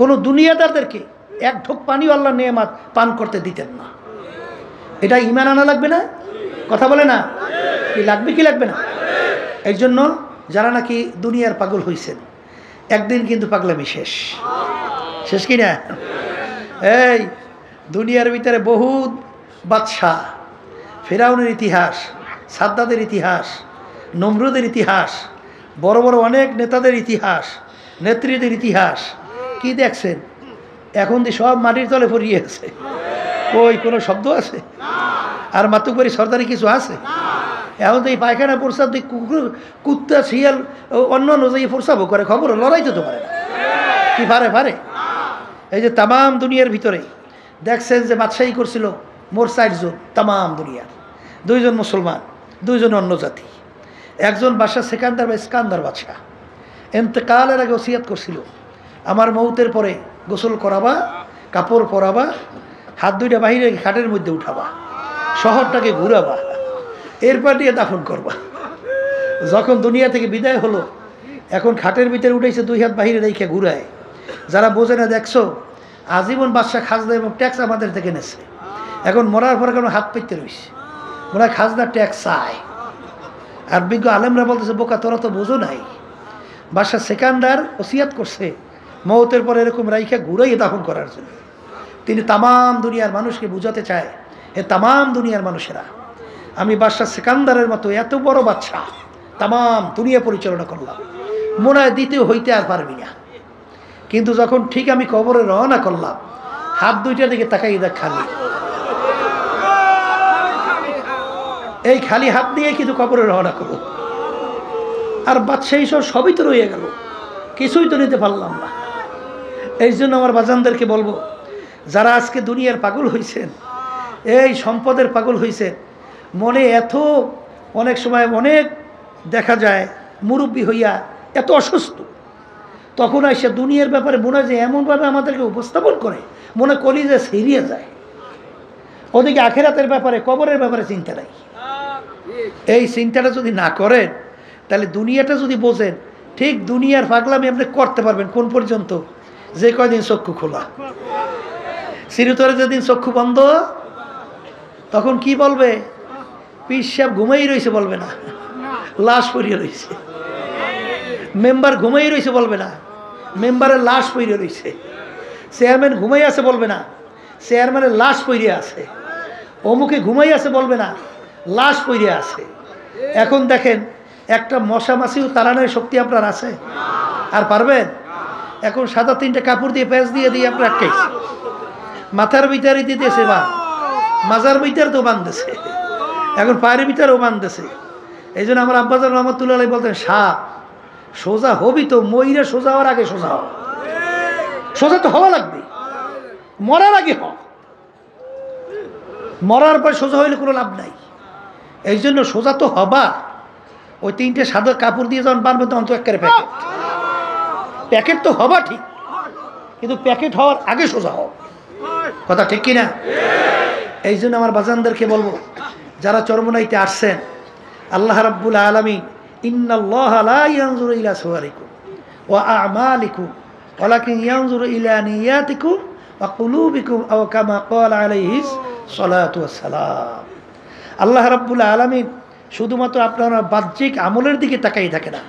কোনো দুনিয়াদারদেরকে এক ঢোক পানিও আল্লাহ নেয়ামত পান করতে দিতেন না। এটা ঈমান আনা লাগবে না? কথা বলে না? কি লাগবে কি লাগবে না? এই জন্য যারা নাকি দুনিয়ার পাগল হইছেন, একদিন কিন্তু পাগলামি শেষ, শেষ কি না? এই দুনিয়ার ভিতরে বহুত বাদশাহ, ফেরাউনের ইতিহাস, সাদ্দাদের ইতিহাস, নমরুদের ইতিহাস, বড় বড় অনেক নেতাদের ইতিহাস, নেত্রীদের ইতিহাস কি দেখছেন? এখন দিয়ে সব মাটির তলে পড়িয়ে আছে। কই কোনো শব্দ আছে? আর মাতুকবাড়ি সর্দারি কিছু আছে? এখন তো এই পায়খানা প্রস্রাব দিয়ে কুকুর, কুত্তা, শিয়াল, অন্য অন্য যে প্রস্রাবও করে, খবর লড়াইতে তো পারে না। কি পারে? পারে। এই যে তামাম দুনিয়ার ভিতরে দেখছেন যে বাদশাহী করছিল মোর 4 জন, তামাম দুনিয়ার, 2 জন মুসলমান, 2 জন অন্য জাতি। একজন বাদশাহ সেকান্দার বা ইস্কান্দার বাদশাহ এন্তেকালের আগে ওসিয়াত করছিল, আমার মৌতের পরে গোসল করাবা, কাপড় পরাবা, হাত দুইটা বাহিরে খাটের মধ্যে উঠাবা, শহরটাকে ঘুরাবা, এরপর দিয়ে দাফন করবা। যখন দুনিয়া থেকে বিদায় হলো, এখন খাটের ভিতরে উঠেছে, 2 হাত বাহিরে রেখে ঘুরায়। যারা বোঝে না, দেখছো আজীবন বাদশাহ খাজনা এবং ট্যাক্স আমাদের থেকে নেছে, এখন মরার পরে কেন হাত পেতে রয়েছে, ওরা খাজনা ট্যাক্স চায়। আর বিজ্ঞ আলেমরা বলতেছে, বোকা তোরা তো বোঝো নাই, বাদশাহ সেকান্দার ওসিয়াত করছে মৌতের পরে এরকম রাইখা ঘুরাইয়ে দাফন করার জন্য। তিনি তামাম দুনিয়ার মানুষকে বুঝাতে চায়, হে তামাম দুনিয়ার মানুষেরা, আমি বাদশা সিকান্দারের মতো এত বড় বাদশা তাম দুনিয়া পরিচালনা করলাম, মনে হয় দ্বিতীয় হইতে আর পারবি না। কিন্তু যখন ঠিক আমি কবরে রওনা করলাম, হাত দুইটার দিকে তাকাই দেখ খালি, এই খালি হাত দিয়ে কিন্তু কবরে রওনা করো। আর বাদশাহী সব সবই তো রয়ে গেল, কিছুই তো নিতে পারলাম না। এই জন্য আমার বাজানদেরকে বলবো, যারা আজকে দুনিয়ার পাগল হয়েছেন, এই সম্পদের পাগল হয়েছেন, মনে এত অনেক সময় অনেক দেখা যায় মুরব্বী হইয়া এত অসুস্থ, তখন এসে দুনিয়ার ব্যাপারে মনে হয় যে এমনভাবে আমাদেরকে উপস্থাপন করে, মনে করি যে সিরিয়ে যায়। ওদিকে আখেরাতের ব্যাপারে, কবরের ব্যাপারে চিন্তা নাই। এই চিন্তাটা যদি না করেন, তাহলে দুনিয়াটা যদি বোঝেন, ঠিক দুনিয়ার পাগলামি আপনি করতে পারবেন কোন পর্যন্ত, যে কয়দিন চক্ষু খোলা। চিরতরে যেদিন চক্ষু বন্ধ, তখন কি বলবে? পীর সাহেব ঘুমাই রয়েছে বলবে না, লাশ পড়িয়ে রয়েছে। মেম্বার ঘুমাই রয়েছে বলবে না, মেম্বারের লাশ পড়িয়ে রয়েছে। চেয়ারম্যান ঘুমাই আছে বলবে না, চেয়ারম্যানের লাশ পড়িয়ে আছে। অমুকে ঘুমাই আছে বলবে না, লাশ পড়িয়ে আছে। এখন দেখেন, একটা মশা মাছিও তাড়ানোর শক্তি আপনার আছে? আর পারবেন? এখন সাদা তিনটা কাপড় দিয়ে প্যাঁচ দিয়ে দিয়ে আপনার আটকাইছে, মাথার ভিতরে দিতেছে, বা মাজার ভিতরে তো বাঁধতেছে, এখন পায়ের ভিতরেও বাঁধতেছে। এই জন্য আমার আব্বাজান রহমতুল্লাহ আলাইহি বলতেন, সাপ সোজা হবি তো মইরে সোজা হওয়ার আগে সোজা হও। সোজা তো হওয়া লাগবে, মরার আগে হ, মরার পর সোজা হইলে কোনো লাভ নাই। এই জন্য সোজা তো হবা। ওই তিনটে সাদা কাপড় দিয়ে যখন বানবে তখন তো একেবারে প্যাকেট। প্যাকেট তো হবা ঠিক, কিন্তু প্যাকেট হওয়ার আগে সোজা হও। কথা ঠিক কিনা? এই জন্য আমার বাজানদেরকে বলবো, যারা চরমনাইতে আসছেন, আল্লাহ রাব্বুল আলামিন ইন্নাল্লাহা লা ইয়ানজুরু ইলা সুওয়ারিকুম ওয়া আ'মালিকুম ওয়ালাকিন ইয়ানজুরু ইলা নিয়াতিকুম ওয়া কুলুবিকুম আও কামা ক্বালা আলাইহিস সালাতু ওয়াস সালাম। আল্লাহ রাব্বুল আলামিন শুধুমাত্র আপনার বাহ্যিক আমলের দিকে তাকাই থাকে না,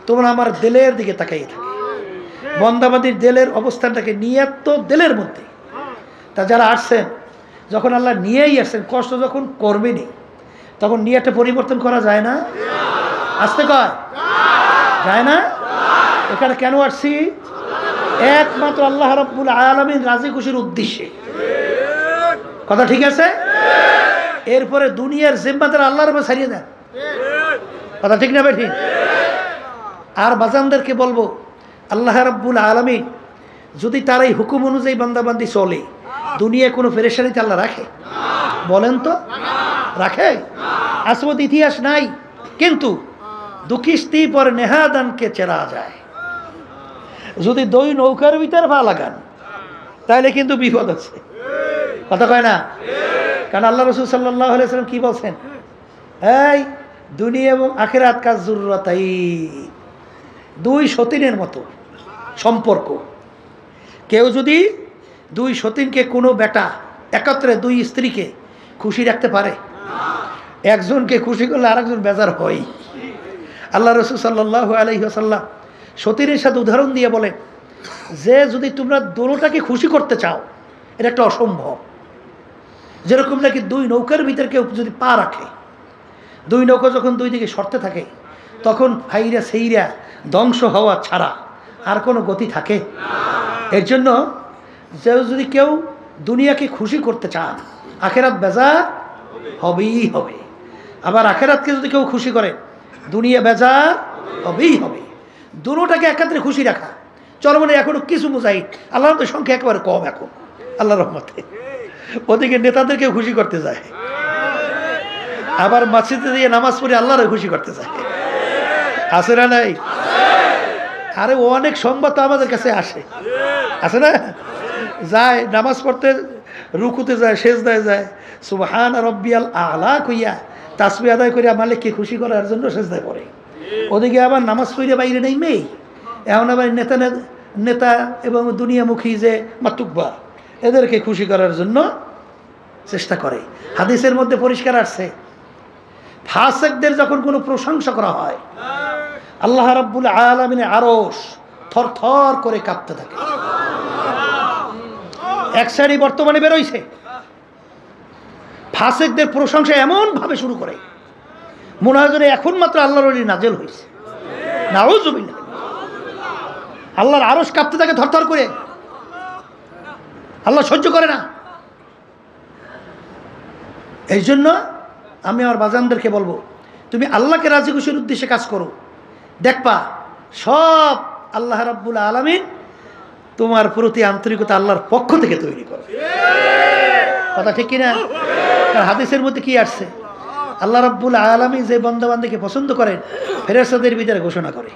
তোমরা আমার দিলের দিকে তাকাই থাকে। বন্দাবাদীর দিলের অবস্থানটাকে, নিয়ত তো দিলের মধ্যে। তা যারা আসছেন, যখন আল্লাহ নিয়েই আসছেন, কষ্ট যখন করবেনই, তখন নিয়তটা পরিবর্তন করা যায় না? আসতে কয় যায় না? এখানে কেন আসছি? একমাত্র আল্লাহ রাব্বুল আলামিন রাজি খুশির উদ্দেশ্যে। কথা ঠিক আছে? এরপরে দুনিয়ার জিম্মাদার আল্লাহর উপর ছাড়িয়ে দেন। কথা ঠিক না ভাই? ঠিক। আর বাজানদেরকে বলবো, আল্লাহ রাব্বুল আলামিন যদি তার এই হুকুম অনুযায়ী বান্দাবান্দি চলে, দুনিয়ায় কোনো পেরেশানিতে আল্লাহ রাখে? বলেন তো, রাখে? আসবত ইতিহাস নাই, কিন্তু দুকিস্তি পর নেহাদানকে চেরা যায়। যদি দুই নৌকার ভিতরে পা লাগান, তাহলে কিন্তু বিপদ আছে। কথা কয় না? কারণ আল্লাহ রাসূল সাল্লাল্লাহু আলাইহি ওয়াসাল্লাম কি বলছেন? এই দুনিয়া এবং আখিরাত কাজ জরুরতাই, দুই সতীনের মতো সম্পর্ক। কেউ যদি দুই সতীনকে, কোনো বেটা একত্রে দুই স্ত্রীকে খুশি রাখতে পারে? একজনকে খুশি করলে আরেকজন বেজার হয়। আল্লাহ রাসূল সাল্লাল্লাহু আলাইহি ওয়াসাল্লাম সতীনের সাথে উদাহরণ দিয়ে বলেন যে যদি তোমরা দোনোটাকে খুশি করতে চাও, এটা একটা অসম্ভব। যেরকম নাকি দুই নৌকার ভিতরে কেউ যদি পা রাখে, দুই নৌকা যখন দুই দিকে সরতে থাকে, তখন ফাইরা সেইরা ধ্বংস হওয়া ছাড়া আর কোনো গতি থাকে? এর জন্য যদি কেউ দুনিয়াকে খুশি করতে চান, আখেরাত বেজার হবেই হবে। আবার আখেরাতকে যদি কেউ খুশি করে, দুনিয়া বেজার হবেই হবে। দুটোটাকে একাত্রে খুশি রাখা চরমনে এখনো কিছু বোঝাই। আল্লাহর তো সংখ্যা একেবারে কম এখন, আল্লাহর রহমতে। ওদিকে নেতাদেরকেও খুশি করতে যায়, আবার মসজিদে দিয়ে নামাজ পড়ে আল্লাহরে খুশি করতে যায়। আছে না নাই? আরে অনেক সংবাদ তো আমাদের কাছে আসে, আছে না? যায় নামাজ পড়তে, রুকুতে যায়, সেজদায় যায়, সুবহান রাব্বিয়াল আ'লা কইয়া তাসবিহ আদায় করিয়া মালিককে খুশি করার জন্য সেজদায় পড়ে। ওদিকে আবার নামাজ পড়ে বাইরে নেই মেয়ে, এখন আবার নেতা এবং দুনিয়ামুখী যে মাতুব্বা, এদেরকে খুশি করার জন্য চেষ্টা করে। হাদিসের মধ্যে পরিষ্কার আসছে, ফাসিকদের যখন কোনো প্রশংসা করা হয়, আল্লাহ রাব্বুল আলামিনের আরশ থরথর করে কাঁপতে থাকে। এক শ্রেণী বর্তমানে বেরোইছে, ফাসেকদের প্রশংসা এমনভাবে শুরু করে মনে হয় যেন এখন মাত্র আল্লাহর ওলি নাজেল হয়েছে। নাউযুবিল্লাহ। আল্লাহর আরশ কাঁপতে থাকে থরথর করে, আল্লাহ সহ্য করে না। এই জন্য আমি আমার বাজানদেরকে বলবো, তুমি আল্লাহকে রাজি খুশির উদ্দেশ্যে কাজ করো, দেখবা সব আল্লাহ রাব্বুল আলামিন তোমার প্রতি আন্তরিকতা আল্লাহর পক্ষ থেকে তৈরি করে। কথা ঠিক কিনা? হাদিসের মধ্যে কি আসছে? আল্লাহ রাব্বুল আলামিন যে বান্দাবান্দিকে পছন্দ করেন ফেরেশতাদের ভিতরে ঘোষণা করে,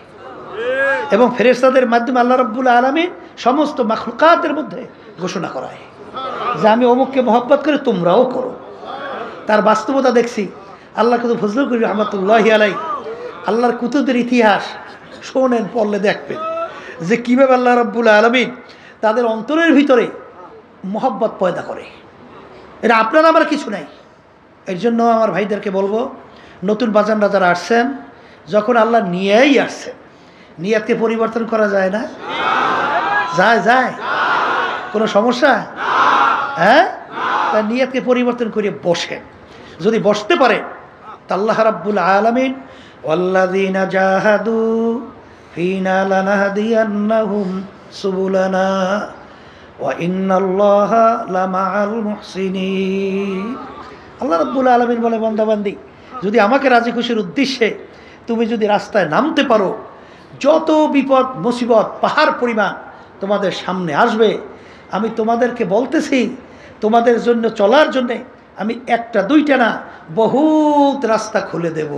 এবং ফেরেশতাদের মাধ্যমে আল্লাহ রাব্বুল আলামিন সমস্ত মাখলুকাতের মধ্যে ঘোষণা করায় যে আমি অমুককে মহব্বত করে তোমরাও করো। তার বাস্তবতা দেখছি। আল্লাহ কুতুব ফজলুল করিম রহমাতুল্লাহি আলাইহি আল্লাহর কুতুবের ইতিহাস শোনেন, পড়লে দেখবেন যে কীভাবে আল্লাহ রাব্বুল আলামিন তাদের অন্তরের ভিতরে মহব্বত পয়দা করে। এটা আপনার আমার কিছু নাই। এর জন্য আমার ভাইদেরকে বলবো, নতুন বাজানরা যারা আসছেন, যখন আল্লাহ নিয়েই আসছেন, নিয়াতকে পরিবর্তন করা যায় না? যায় যায়? কোনো সমস্যা? হ্যাঁ, তার নিয়াতকে পরিবর্তন করে বসেন। যদি বসতে পারে তা আল্লাহ রাব্বুল আলামিন ওয়াল্লাযীনা জাহাদু ফীনা লানাহদিয়ান্নাহুম সুবুলানা ওয়া ইন্নাল্লাহা লামাআল মুহসিনিন। আল্লাহ রাব্বুল আলামিন বলে, বান্দাবান্দি যদি আমাকে রাজি খুশির উদ্দেশ্যে তুমি যদি রাস্তায় নামতে পারো, যত বিপদ মুসিবত পাহাড় পরিমাণ তোমাদের সামনে আসবে, আমি তোমাদেরকে বলতেছি তোমাদের জন্য চলার জন্যে আমি একটা দুইটা না বহুত রাস্তা খুলে দেব।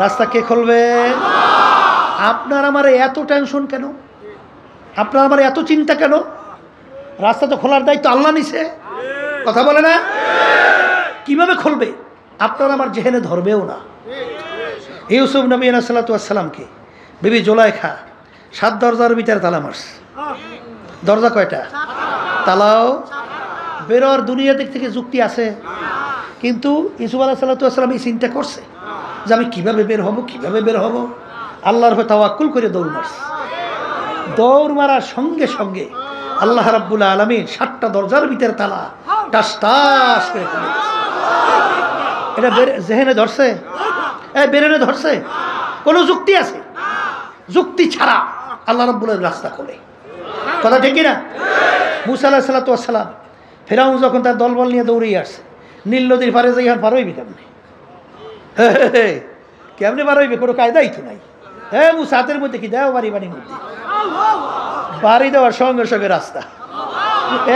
রাস্তা কে খুলবে? আপনার আমার এত টেনশন কেন? আপনার আমার এত চিন্তা কেন? রাস্তা তো খোলার দায়িত্ব আল্লাহ নিছে। কথা বলে না? কিভাবে খুলবে? আপনার আমার জেহেনে ধরবেও না। ইউসুফ নবী আলাইহিস সালাতু ওয়াস সালামকে বিবি জুলাইখা 7 দরজার ভিতরে তালা মারছে। দরজা কয়টা? তালাও বেরোর দুনিয়া দিক থেকে যুক্তি আছে, কিন্তু ইউসুফ আলাইহিস সালাতু ওয়াস সালাম এই চিন্তা করছে যে আমি কিভাবে বের হব, কিভাবে বের হব। আল্লাহর উপর তাওয়াক্কুল করে দৌড় মারছে। দৌড় মারার সঙ্গে সঙ্গে আল্লাহ রাব্বুল আলামিন 7টা দরজার ভিতরে তালা টাস টাস করে খুলে দিয়েছে। এটা জেহেনে ধরছে? বেরেনে ধরছে? কোনো যুক্তি আছে? যুক্তি ছাড়া আল্লাহ রাব্বুল আলামিন রাস্তা খোলে। কথা ঠিক না? মুসা আলাইহিস সালাতু ওয়াস সালাম ফেরাউন যখন তার দলবল নিয়ে দৌড়িয়ে আসছে, নীল নদীর পারে যাই আর পার হইবি কেমনে? কেমনে পার হইবে? কোনো কায়দাই তো নাই। মুসা হাতের মধ্যে কি দেও? বাড়ির মধ্যে বাড়ি দেওয়ার সঙ্গে সঙ্গে রাস্তা,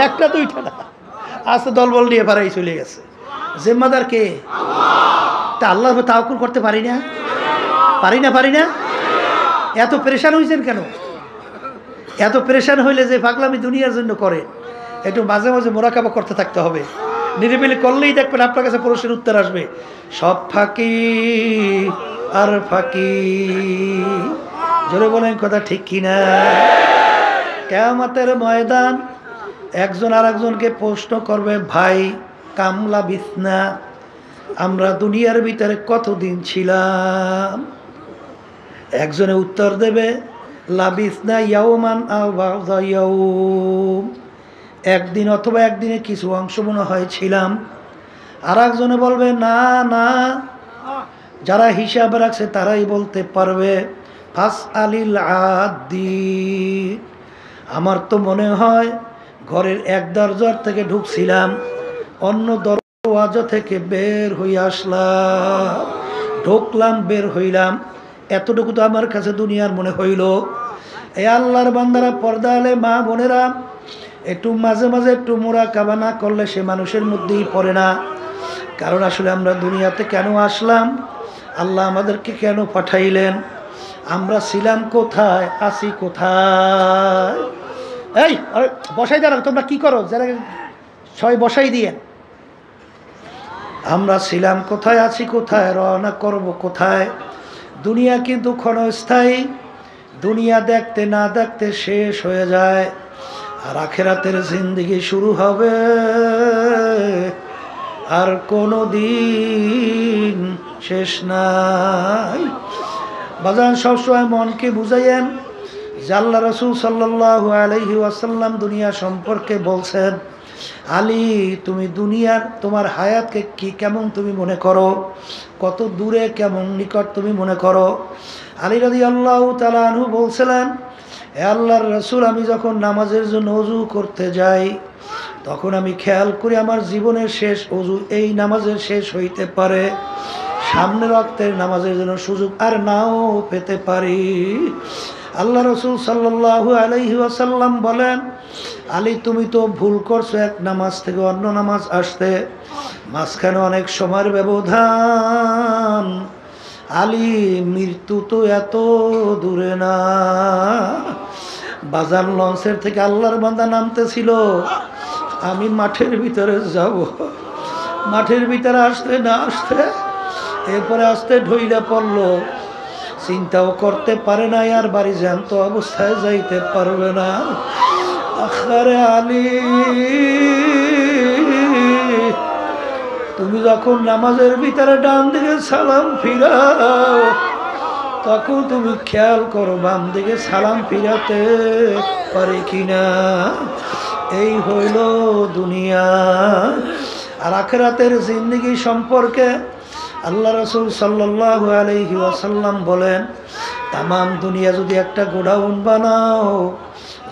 একটা দুইটা না, আস্তে দলবল নিয়ে পারাই চলে গেছে। জিম্মাদার কে? তা আল্লাহর উপর তাওয়াক্কুল করতে পারি না? পারি না? এত পেরেশান হয়েছেন কেন? এত পেরেশান হইলে যে পাগলামি দুনিয়ার জন্য করে, একটু মাঝে মাঝে মোরাকাবা করতে থাকতে হবে। নিরিবিলি করলেই দেখবেন আপনার কাছে প্রশ্নের উত্তর আসবে। সব ফাঁকি আর ফাঁকি। জোরে বলেন কথা ঠিক কিনা? কিয়ামতের ময়দান একজন আর একজনকে প্রশ্ন করবে, ভাই কামলা বিছনা, আমরা দুনিয়ার ভিতরে কতদিন ছিলাম? একজনে উত্তর দেবে, লাবিসনা ইয়াওমান আও বা'দা ইয়াওম, একদিন অথবা একদিনের কিছু অংশ মনে হয় ছিলাম। আর একজনে বলবে, না না, যারা হিসাব রাখছে তারাই বলতে পারবে। ফাস আলিল আদি, আমার তো মনে হয় ঘরের এক দরজার থেকে ঢুকছিলাম, অন্য দরওয়াজা থেকে বের হয়ে আসলাম, ঢুকলাম বের হইলাম, এতটুকু তো আমার কাছে দুনিয়ার মনে হইল। এই আল্লাহর বান্দারা, পর্দা আলে মা বোনেরা, একটু মাঝে মাঝে একটু মুরাকাবা না করলে সে মানুষের মধ্যেই পড়ে না। কারণ আসলে আমরা দুনিয়াতে কেন আসলাম, আল্লাহ আমাদেরকে কেন পাঠাইলেন, আমরা ছিলাম কোথায়, আছি কোথায়। এই বসাই দাঁড়াও, তোমরা কি করো? যারা সবাই বসাই দিয়ে, আমরা ছিলাম কোথায়, আছি কোথায়, রওনা করব কোথায়। দুনিয়া কিন্তু ক্ষণস্থায়ী, দুনিয়া দেখতে না দেখতে শেষ হয়ে যায়। আর আখিরাতের জিন্দেগি শুরু হবে, আর কোনো দিন শেষ নাই। বাজান সবসময় মনকে বুঝাইয়েন যে আল্লাহ রাসূল সাল্লাল্লাহু আলাইহি ওয়াসাল্লাম দুনিয়া সম্পর্কে বলছেন, আলী তুমি দুনিয়ার তোমার হায়াতকে কি কেমন তুমি মনে করো, কত দূরে কেমন নিকট তুমি মনে করো? আলী রাদিয়াল্লাহু তাআলা আনহু বলছিলেন, হে আল্লাহর রাসূল, আমি যখন নামাজের জন্য ওযু করতে যাই তখন আমি খেয়াল করি আমার জীবনের শেষ ওযু এই নামাজের শেষ হইতে পারে, সামনের ওয়াক্তের নামাজের জন্য সুযোগ আর নাও পেতে পারি। আল্লাহ রাসূল সাল্লাল্লাহু আলাইহি ওয়াসাল্লাম বলেন, আলী তুমি তো ভুল করছো এক নামাজ থেকে অন্য নামাজ আসতে, মাঝখানে অনেক সময়ের ব্যবধান। আলী মৃত্যু তো এত দূরে না। বাজার লঞ্চের থেকে আল্লাহর বান্দা নামতেছিল, আমি মাঠের ভিতরে যাব, মাঠের ভিতরে আসতে না আসতে এরপরে আসতে ঢইলা পড়লো, চিন্তাও করতে পারে না আর বাড়ি জ্যান্ত অবস্থায় যাইতে পারবে না। আখারে আলী তুমি যখন নামাজের ভিতরে ডান দিকে সালাম ফিরাও তখন তুমি খেয়াল করো বাম দিকে সালাম ফিরাতে পারে কিনা। এই হইল দুনিয়া। আর আখিরাতের জিন্দেগি সম্পর্কে আল্লাহ রাসূল সাল্লাল্লাহু আলাইহি ওয়াসাল্লাম বলেন, তামাম দুনিয়া যদি একটা গোডাউন বানাও,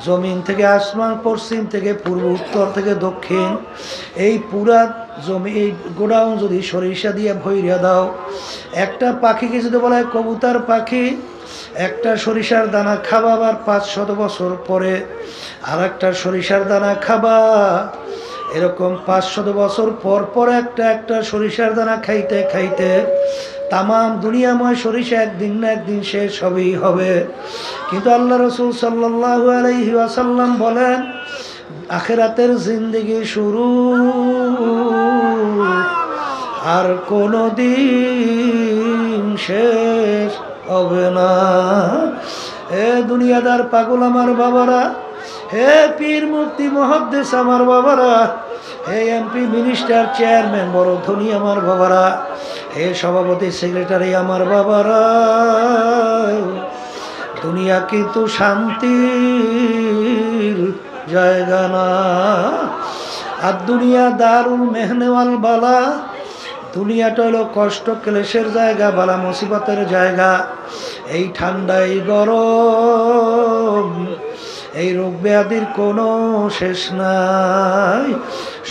জমিন থেকে আসমান, পশ্চিম থেকে পূর্ব, উত্তর থেকে দক্ষিণ, এই পুরা জমি এই গোডাউন যদি সরিষা দিয়ে ভইরা দাও, একটা পাখিকে যদি বলা হয় কবুতর পাখি, একটা সরিষার দানা খাবা, আবার 500 বছর পরে আর একটা সরিষার দানা খাবা, এরকম 500 বছর পর পর একটা সরিষার দানা খাইতে খাইতে তামাম দুনিয়াময় সরিষা একদিন না একদিন শেষ হবেই হবে। কিন্তু আল্লাহ রাসূল সাল্লাল্লাহু আলাইহি ওয়াসাল্লাম বলেন, আখিরাতের জিন্দেগি শুরু, আর কোনো দিন শেষ হবে না। হে দুনিয়াদার পাগল আমার বাবারা, হে পীর মুফতি মুহাদ্দিস আমার বাবারা, হে এমপি মিনিস্টার চেয়ারম্যান বড় ধনী আমার বাবারা, হে সভাপতি সেক্রেটারি আমার বাবারা, দুনিয়া কিন্তু শান্তির জায়গা না। আর দুনিয়া দারুল মেহনে ওয়াল বালা, দুনিয়াটা হলো কষ্ট ক্লেশের জায়গা, বালা মুসিবতের জায়গা। এই ঠান্ডা, এই গরম, এই রোগ ব্যাধির কোনো শেষ নাই,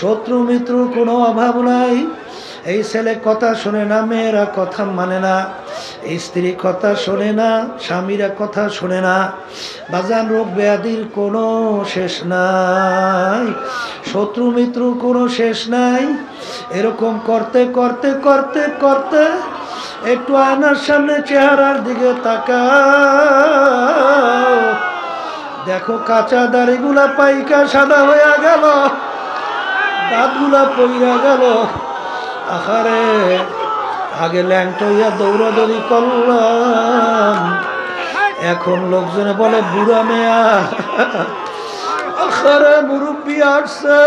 শত্রু মিত্রুর কোনো অভাব নাই। এই ছেলে কথা শোনে না, মেয়েরা কথা মানে না, স্ত্রী কথা শোনে না, স্বামীরা কথা শোনে না। বাজান রোগ ব্যাধির কোনো শেষ নাই, শত্রু মিত্রুর কোনো শেষ নাই। এরকম করতে করতে করতে করতে একটু আয়নার সামনে চেহারার দিকে তাকাও, দেখো কাঁচা দাড়িগুলা পাইকা সাদা হইয়া গেল, দাঁতগুলা পইরা গেল। আহারে আগে ল্যাংটা হইয়া দৌড়াদৌড়ি করলাম, এখন লোকজনে বলে বুড়া মেয়া। আহারে মুরব্বি আসছে।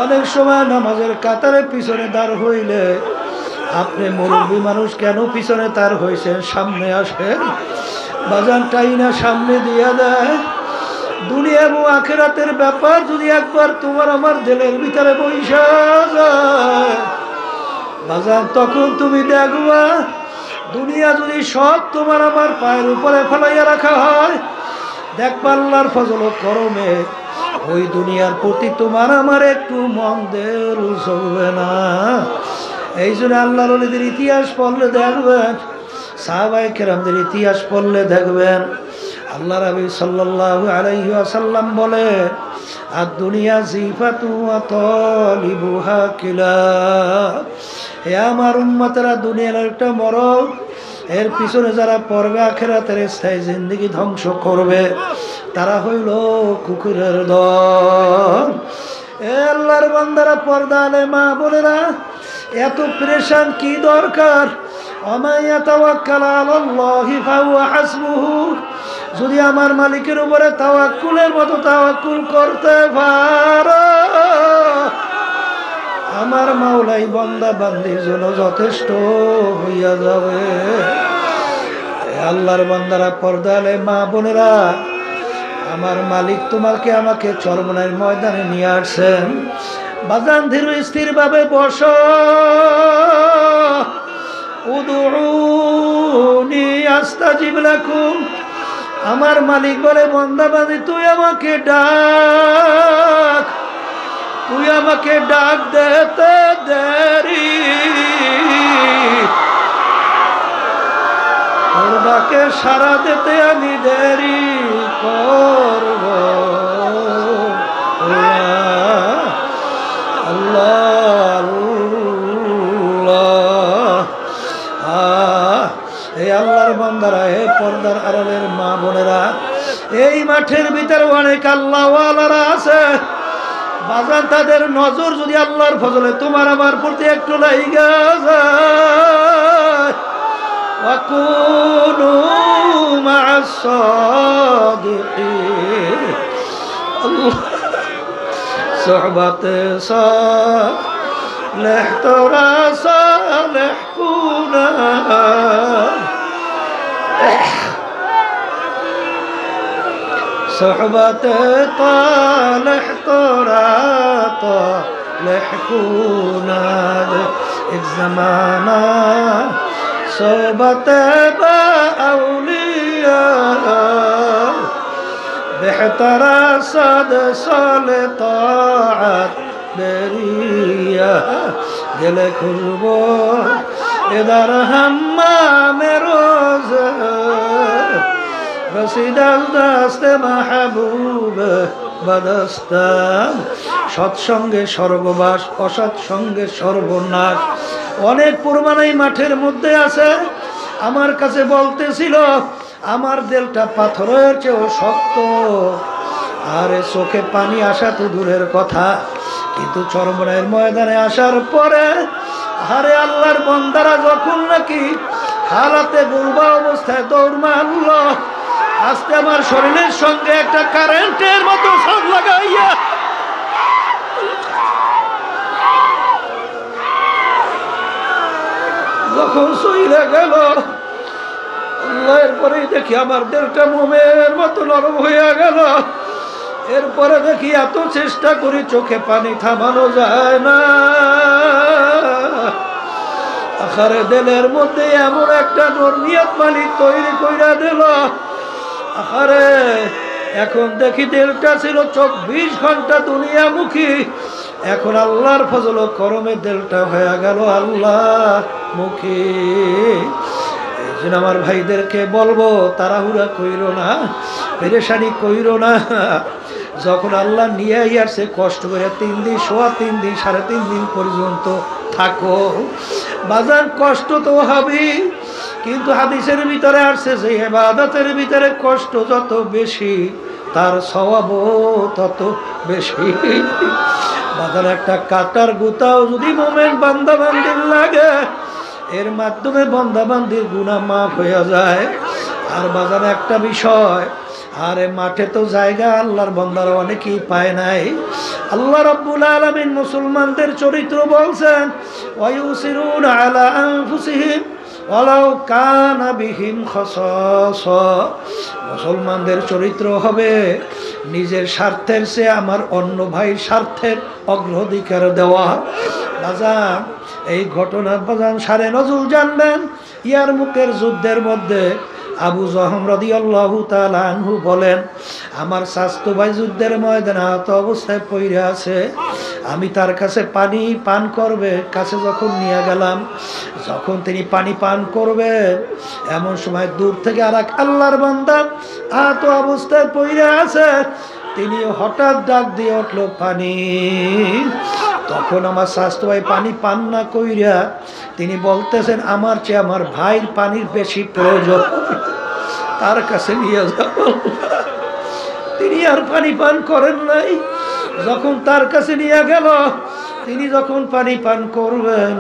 অনেক সময় নামাজের কাতারে পিছনে দাঁড় হইলে আপনি মুরব্বী মানুষ কেন পিছনে তার হয়েছেন, সামনে আসেন। বাজান টাইনা সামনে দিয়া দেয়। দুনিয়া এবং আখিরাতের ব্যাপার যদি একবার তোমার আমার দিলের ভিতরে বইসা যায় বাজান, তখন তুমি দেখবা দুনিয়া যদি সব তোমার আমার পায়ের উপরে ফেলাইয়া রাখা হয়, দেখবা আল্লাহর ফজল ও করমে ওই দুনিয়ার প্রতি তোমার আমার একটু মন দেল চলবে না। এই জন্য আল্লাহর ওলিদের ইতিহাস পড়লে দেখবেন, সাহাবায়ে কেরামদের ইতিহাস পড়লে দেখবেন, আল্লাহ রাবী সাল্লাল্লাহু আলাইহি ওয়াসাল্লাম বলে, আর দুনিয়া জিফাতু ওয়া তালিবুহা কিলা। হে আমার উম্মতেরা, দুনিয়ার একটা মরক, এর পিছনে যারা পড়বে আখিরাতের স্থায়ী জিন্দেগি ধ্বংস করবে, তারা হইল কুকুরের দল। এ আল্লাহর বান্দারা, পর্দা আলে মা বোনেরা, এত প্রেশান কি দরকার? ওমাইয়া তাওয়াক্কাল আলাল্লাহি ফাহুয়া হাসবুহু। যদি আমার মালিকের উপরে তাওয়াক্কুলের মতো তাওয়াক্কুল করতে পারো, আমার মাওলাই বান্দা বান্দির জন্য যথেষ্ট হইয়া যাবে। আল্লাহর বান্দারা, পর্দা আলে মা বোনেরা, আমার মালিক তোমাকে আমাকে চরমনার ময়দানে নিয়ে আসছেন। বাজান ধীর স্থির ভাবে বসো। উদউনি আস্তাজিব লাকুম। আমার মালিক বলে বান্দা বান্দী তুই আমাকে ডাক, তুই আমাকে ডাক দেতে দেরি, তোর ডাকে সারা দিতে আমি দেরি করব। আল্লাহ আল্লাহ। এই আল্লাহর বান্দারা, হে পর্দার আড়ালের মা বোনেরা, এই মাঠের ভিতরে অনেক আল্লাহওয়ালারা আছে। বাজান তাদের নজর যদি আল্লাহর ফজলে তোমার আমার প্রতি একটু লাইগা যায়, ওয়াকুনু মা'আস সাদিকিন। আল্লাহ সোহবতে সালেহ তোরা সালেহ কুনা, সোহবতে তালেহ তোরা তালেহ কুনা। এক জামানা সোহবতে বা আউলিয়া বেহতরা সাদ সালে তাআত বেরিয়া গেলে খুলবো এদার হাম্মামে রোজ রসিদাল দাস্তে মাহবুব বাদস্তান। সৎসঙ্গে স্বর্গবাস, অসৎসঙ্গে সর্বনাশ। অনেক প্রমাণ এই মাঠের মধ্যে আছে। আমার কাছে বলতেছিল আমার দিলটা পাথরের চেয়েও শক্ত, আরে চোখে পানি আসা তো দূরের কথা, কিন্তু চরমনাইয়ের ময়দানে আসার পরে আরে আল্লাহর বান্দারা যখন নাকি হালাতে বুলবা অবস্থায় দৌড় মারল, আজকে আমার শরীরের সঙ্গে একটা কারেন্টের মতো শক লাগাইয়া যখন সইরা গেল, এরপরেই দেখি আমার দিলটা মোমের মতো নরম হইয়া গেল। এরপরে দেখি এত চেষ্টা করি চোখে পানি থামানো যায় না। আখারে দিলের মধ্যে এমন একটা নরমিয়াত মালিক তৈরি কইরা দিল। আখারে এখন দেখি দিলটা ছিল 24 ঘন্টা দুনিয়ামুখী, এখন আল্লাহর ফজল ও করমে দিলটা হয়ে গেল আল্লাহ মুখী। আমার ভাইদেরকে বলবো তাড়াহুড়া কইরো না, পেরেশানি কইরো না। যখন আল্লাহ নিয়ে আসছে কষ্ট করে 3 দিন, সোয়া 3 দিন, 3.5 দিন পর্যন্ত থাকো বাজার, কষ্ট তো হবেই। কিন্তু হাদিসের ভিতরে আসছে যে ইবাদতের ভিতরে কষ্ট যত বেশি তার সওয়াবও তত বেশি। বাজার একটা কাটার গুতাও যদি মোমেন বান্দা বান্দির লাগে, এর মাধ্যমে বান্দাবান্দির গুনাহ মাফ হয়ে যায়। আর বাজারে একটা বিষয়, আরে মাঠে তো জায়গা আল্লাহর বান্দারা অনেকেই পায় নাই। আল্লাহ রাব্বুল আলামিন মুসলমানদের চরিত্র বলছেন, ওয়ায়ুসিরুনা আলা আনফুসিহিম ওয়ালাউ কানা বিহিম খাসাসা। মুসলমানদের চরিত্র হবে নিজের স্বার্থের চেয়ে আমার অন্য ভাইয়ের স্বার্থের অগ্রাধিকার দেওয়া। বাজান এই ঘটনার বাজান সারে নজরুল জানবেন। ইয়ারমুকের যুদ্ধের মধ্যে আবু জহম রাদিয়াল্লাহু তাআলা আনহু বলেন, আমার স্বাস্থ্য ভাই যুদ্ধের ময়দানে আহত অবস্থায় পড়ে আছে। আমি তার কাছে পানি পান করবে কাছে যখন নিয়ে গেলাম, যখন তিনি পানি পান করবে এমন সময় দূর থেকে আর এক আল্লাহর বান্দা আহত অবস্থায় পড়ে আছে, তিনি হঠাৎ ডাক দিয়ে উঠল পানি। তখন আমার স্বাস্থ্য ভাই পানি পান না কইরা তিনি বলতেছেন, আমার চেয়ে আমার ভাইয়ের পানির বেশি প্রয়োজন, তার কাছে নিয়ে যাব। তিনি আর পানি পান করেন নাই। যখন তার কাছে নিয়ে গেল, তিনি যখন পানি পান করবেন,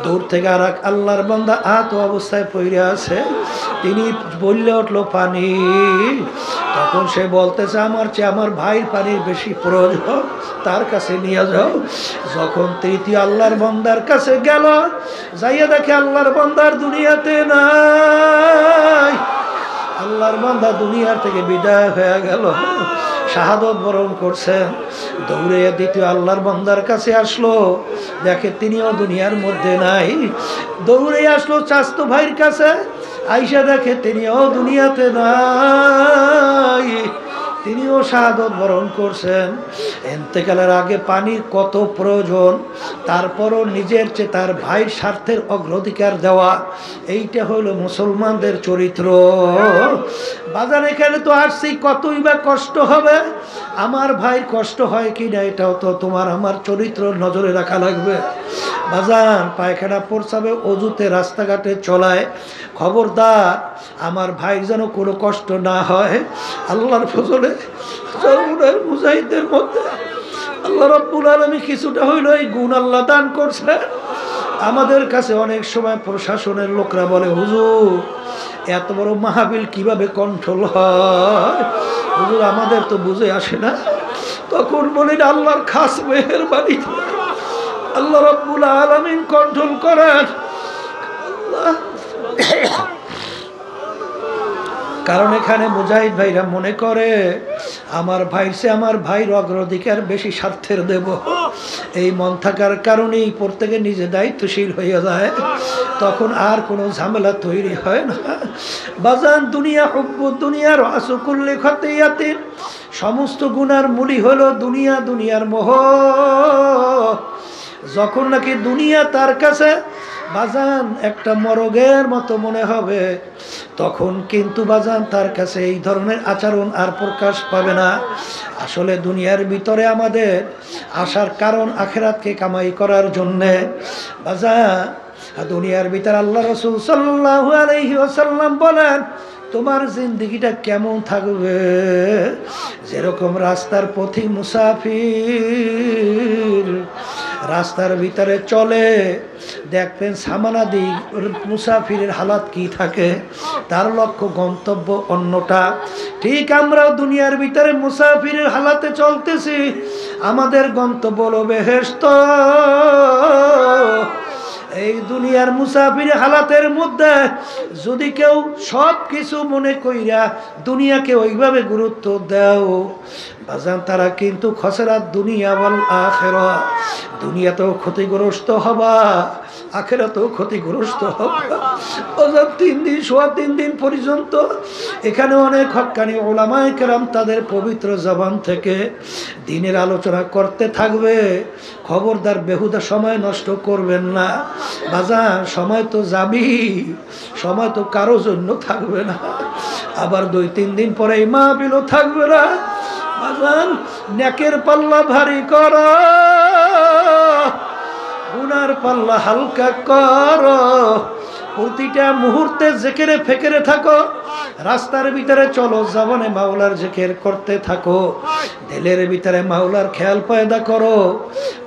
দূর থেকে আর এক আল্লাহর বান্দা আহত অবস্থায় পড়ে আছে, তিনি বললে উঠলো পানি। তখন সে বলতেছে, আমার চেয়ে আমার ভাইয়ের পানির বেশি প্রয়োজন, তার কাছে নিয়ে যাও। যখন তৃতীয় আল্লাহর বান্দার কাছে গেল, যাইয়া দেখে আল্লাহর বান্দার দুনিয়াতে নাই। আল্লাহর বান্দা দুনিয়ার থেকে বিদায় হয়ে গেল, শাহাদত বরণ করছেন। দৌড়ে দ্বিতীয় আল্লাহর বান্দার কাছে আসলো, দেখে তিনিও দুনিয়ার মধ্যে নাই। দৌড়ে আসলো চাস্তো ভাইয়ের কাছে, আইসা দেখে তিনিও দুনিয়াতে নাই, তিনিও শাহাদত বরণ করছেন। এন্তেকালের আগে পানির কত প্রয়োজন, তারপরও নিজের চেয়ে তার ভাইয়ের স্বার্থের অগ্রাধিকার দেওয়া, এইটা হলো মুসলমানদের চরিত্র। বাজার এখানে তো আসছি, কতই বা কষ্ট হবে, আমার ভাইয়ের কষ্ট হয় কি না এটাও তো তোমার আমার চরিত্র নজরে রাখা লাগবে। বাজান পায়খানা প্রস্রাবে অজুতে রাস্তাঘাটে চলায়, খবরদার আমার ভাইয়ের যেন কোনো কষ্ট না হয়। আল্লাহর ফজলে চরমুনার মুজাহিদের মধ্যে আল্লাহ রাব্বুল আলামিন কিছুটা হইল এই গুণ আল্লাহ দান করছে। আমাদের কাছে অনেক সময় প্রশাসনের লোকরা বলে, হুজুর এত বড় মাহফিল কিভাবে কন্ট্রোল হয়, হুজুর আমাদের তো বুঝে আসে না। তখন বলেন আল্লাহর খাস মেহেরবানি, আল্লাহ রাব্বুল আলামিন কন্ট্রোল করেন। কারণ এখানে মুজাহিদ ভাইরা মনে করে আমার ভাইয়ের চেয়ে আমার ভাইয়ের অগ্রাধিকার বেশি স্বার্থের দেব, এই মন থাকার কারণেই প্রত্যেকে নিজে দায়িত্বশীল হয়ে যায়, তখন আর কোনো ঝামেলা তৈরি হয় না। বাজান দুনিয়া হুব্বু দুনিয়ার আসুকুল্লি খতিয়াতিন, সমস্ত গুনার মূলই হলো দুনিয়া, দুনিয়ার মোহ। যখন নাকি দুনিয়া তার কাছে বাজান একটা মরগের মতো মনে হবে, তখন কিন্তু বাজান তার কাছে এই ধরনের আচরণ আর প্রকাশ পাবে না। আসলে দুনিয়ার ভিতরে আমাদের আসার কারণ আখিরাতকে কামাই করার জন্যে। বাজান দুনিয়ার ভিতরে আল্লাহ রাসূল সাল্লাল্লাহু আলাইহি ওয়াসাল্লাম বলেন, তোমার জিন্দেগিটা কেমন থাকবে, যেরকম রাস্তার পথি মুসাফির রাস্তার ভিতরে চলে, দেখবেন সামানাদি মুসাফিরের হালাত কি থাকে, তার লক্ষ্য গন্তব্য অন্যটা। ঠিক আমরাও দুনিয়ার ভিতরে মুসাফিরের হালাতে চলতেছি, আমাদের গন্তব্য হলো বেহেশত। এই দুনিয়ার মুসাফির হালাতের মধ্যে যদি কেউ সব কিছু মনে কইরা দুনিয়াকে ওইভাবে গুরুত্ব দাও, বাজান তারা কিন্তু খসরাত দুনিয়া ওয়াল আখিরা, দুনিয়াতেও ক্ষতিগ্রস্ত হবা, আখিরাতেও ক্ষতিগ্রস্ত হবা। বাজান 3 দিন সোয়া 3 দিন পর্যন্ত এখানে অনেক হক্কানি উলামায়ে কেরাম তাদের পবিত্র জবান থেকে দিনের আলোচনা করতে থাকবে। খবরদার বেহুদা সময় নষ্ট করবেন না বাজান, সময় তো যাবি, সময় তো কারো জন্য থাকবে না। আবার 2-3 দিন পরে এই মাহফিলও থাকবে না। বাজান নেকের পাল্লা ভারী কর, গুনার পাল্লা হালকা কর, প্রতিটা মুহূর্তে জিকিরে ফিকিরে থাকো। রাস্তার ভিতরে চলো, জবানে মাওলার জিকির করতে থাকো, দিলের ভিতরে মাওলার খেয়াল পয়দা করো।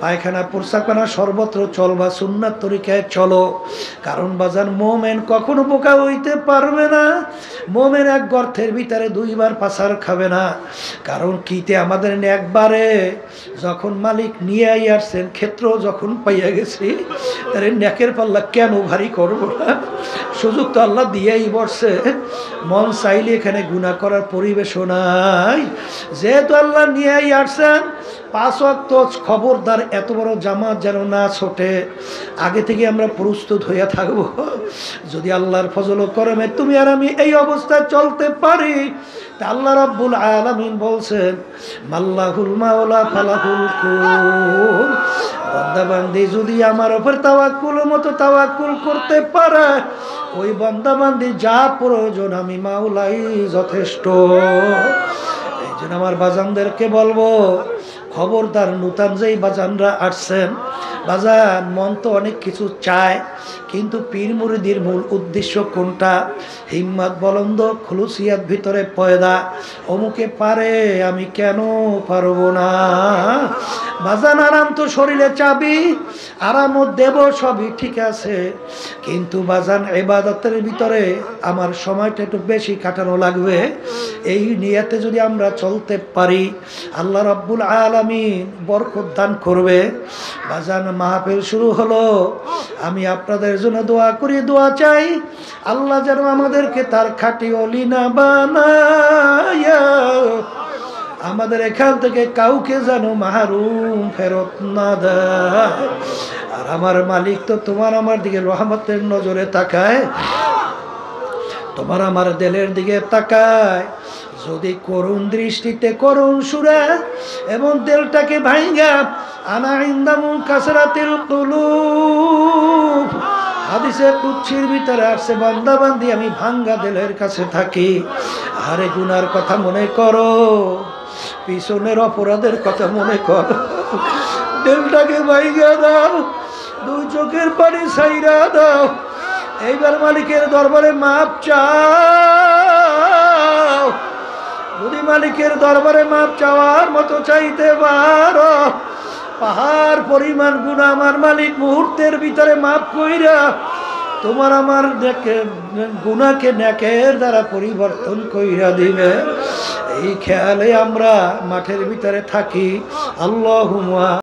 পায়খানা প্রস্রাবখানা সর্বত্র চলবা, সুন্নাত তরিকায় চলো। কারণ বাজান মোমেন কখনো বোকা হইতে পারবে না, মোমেন এক গর্তের ভিতরে 2 বার পাছার খাবে না। কারণ কিতে আমাদের একবারে যখন মালিক নিয়ে আসছেন, ক্ষেত্র যখন পাইয়া গেছি, তাহলে নেকের পাল্লা কেন ভারী করবো না? সুযোগ তো আল্লাহ দিয়েই বসছে, মন চাইলে এখানে গুনাহ করার পরিবেশও নাই। যেহেতু আল্লাহ নিয়েই আসছেন 5 ওয়াক্ত, খবরদার এত বড় জামাত যেন না ছোটে, আগে থেকে আমরা প্রস্তুত হইয়া থাকবো। যদি আল্লাহর ফজল ও করমে তুমি আর আমি এই অবস্থায় চলতে পারি, তা আল্লাহ রাব্বুল আলামিন বলছেন, মাল্লাহুল মাওলা ফালাহুল কুল, বান্দা বান্দি যদি আমার উপর তাওয়াক্কুল মতো তাওয়াক্কুল করতে পারে, ওই বান্দা বান্দি যা প্রয়োজন আমি মাওলাই যথেষ্ট। এই জন্য আমার বাজানদেরকে বলবো, খবরদার নূতন যেই বাজানরা আসছেন, বাজান মন তো অনেক কিছু চায়, কিন্তু পীর মুরিদির মূল উদ্দেশ্য কোনটা? হিম্মত বলন্দ খুলুসিয়াত ভিতরে পয়দা, অমুকে পারে আমি কেন পারবো না? বাজান আরাম তো শরীরে চাবি, আরামও দেব, সবই ঠিক আছে, কিন্তু বাজান ইবাদতের ভিতরে আমার সময়টা একটু বেশি কাটানো লাগবে। এই নিয়তে যদি আমরা চলতে পারি, আল্লাহ রাব্বুল আলামিন আলামিন বরকত দান করবে। বাজান মাহফিল শুরু হলো, আমি আপনাদের জন্য দোয়া করি, দোয়া চাই আল্লাহ যেন আমাদেরকে তার খাঁটি ওলি না বানায়া আমাদের এখান থেকে কাউকে যেন মাহরুম ফেরত না দেয়। আর আমার মালিক তো তোমার আমার দিকে রহমতের নজরে তাকায়, তোমার আমার দিলের দিকে তাকায়। যদি করুণ দৃষ্টিতে করুণ সুরে এবং দিলটাকে ভাঙ্গা আনা ইন্দামু কাসরাতিল কুলুব, হাদিসে কুদসির ভিতরে আসছে বান্দা বান্দি আমি ভাঙ্গা দিলের কাছে থাকি। আরে গুনার কথা মনে করো, পিছনের অপরাধের কথা মনে করো, দিলটাকে ভাঙ্গা দাও, দুই চোখের পানি ছাইরা দাও। এইবার মালিকের দরবারে মাপ চাও। যদি মালিকের দরবারে মাপ চাওয়ার মতো চাইতে পারো, পাহাড় পরিমাণ গুনাহ আমার মালিক মুহূর্তের ভিতরে মাপ কইরা তোমার আমার গুনাহকে নেকের দ্বারা পরিবর্তন কইরা দিবে। এই খেয়ালে আমরা মাঠের ভিতরে থাকি। আল্লাহুম্মা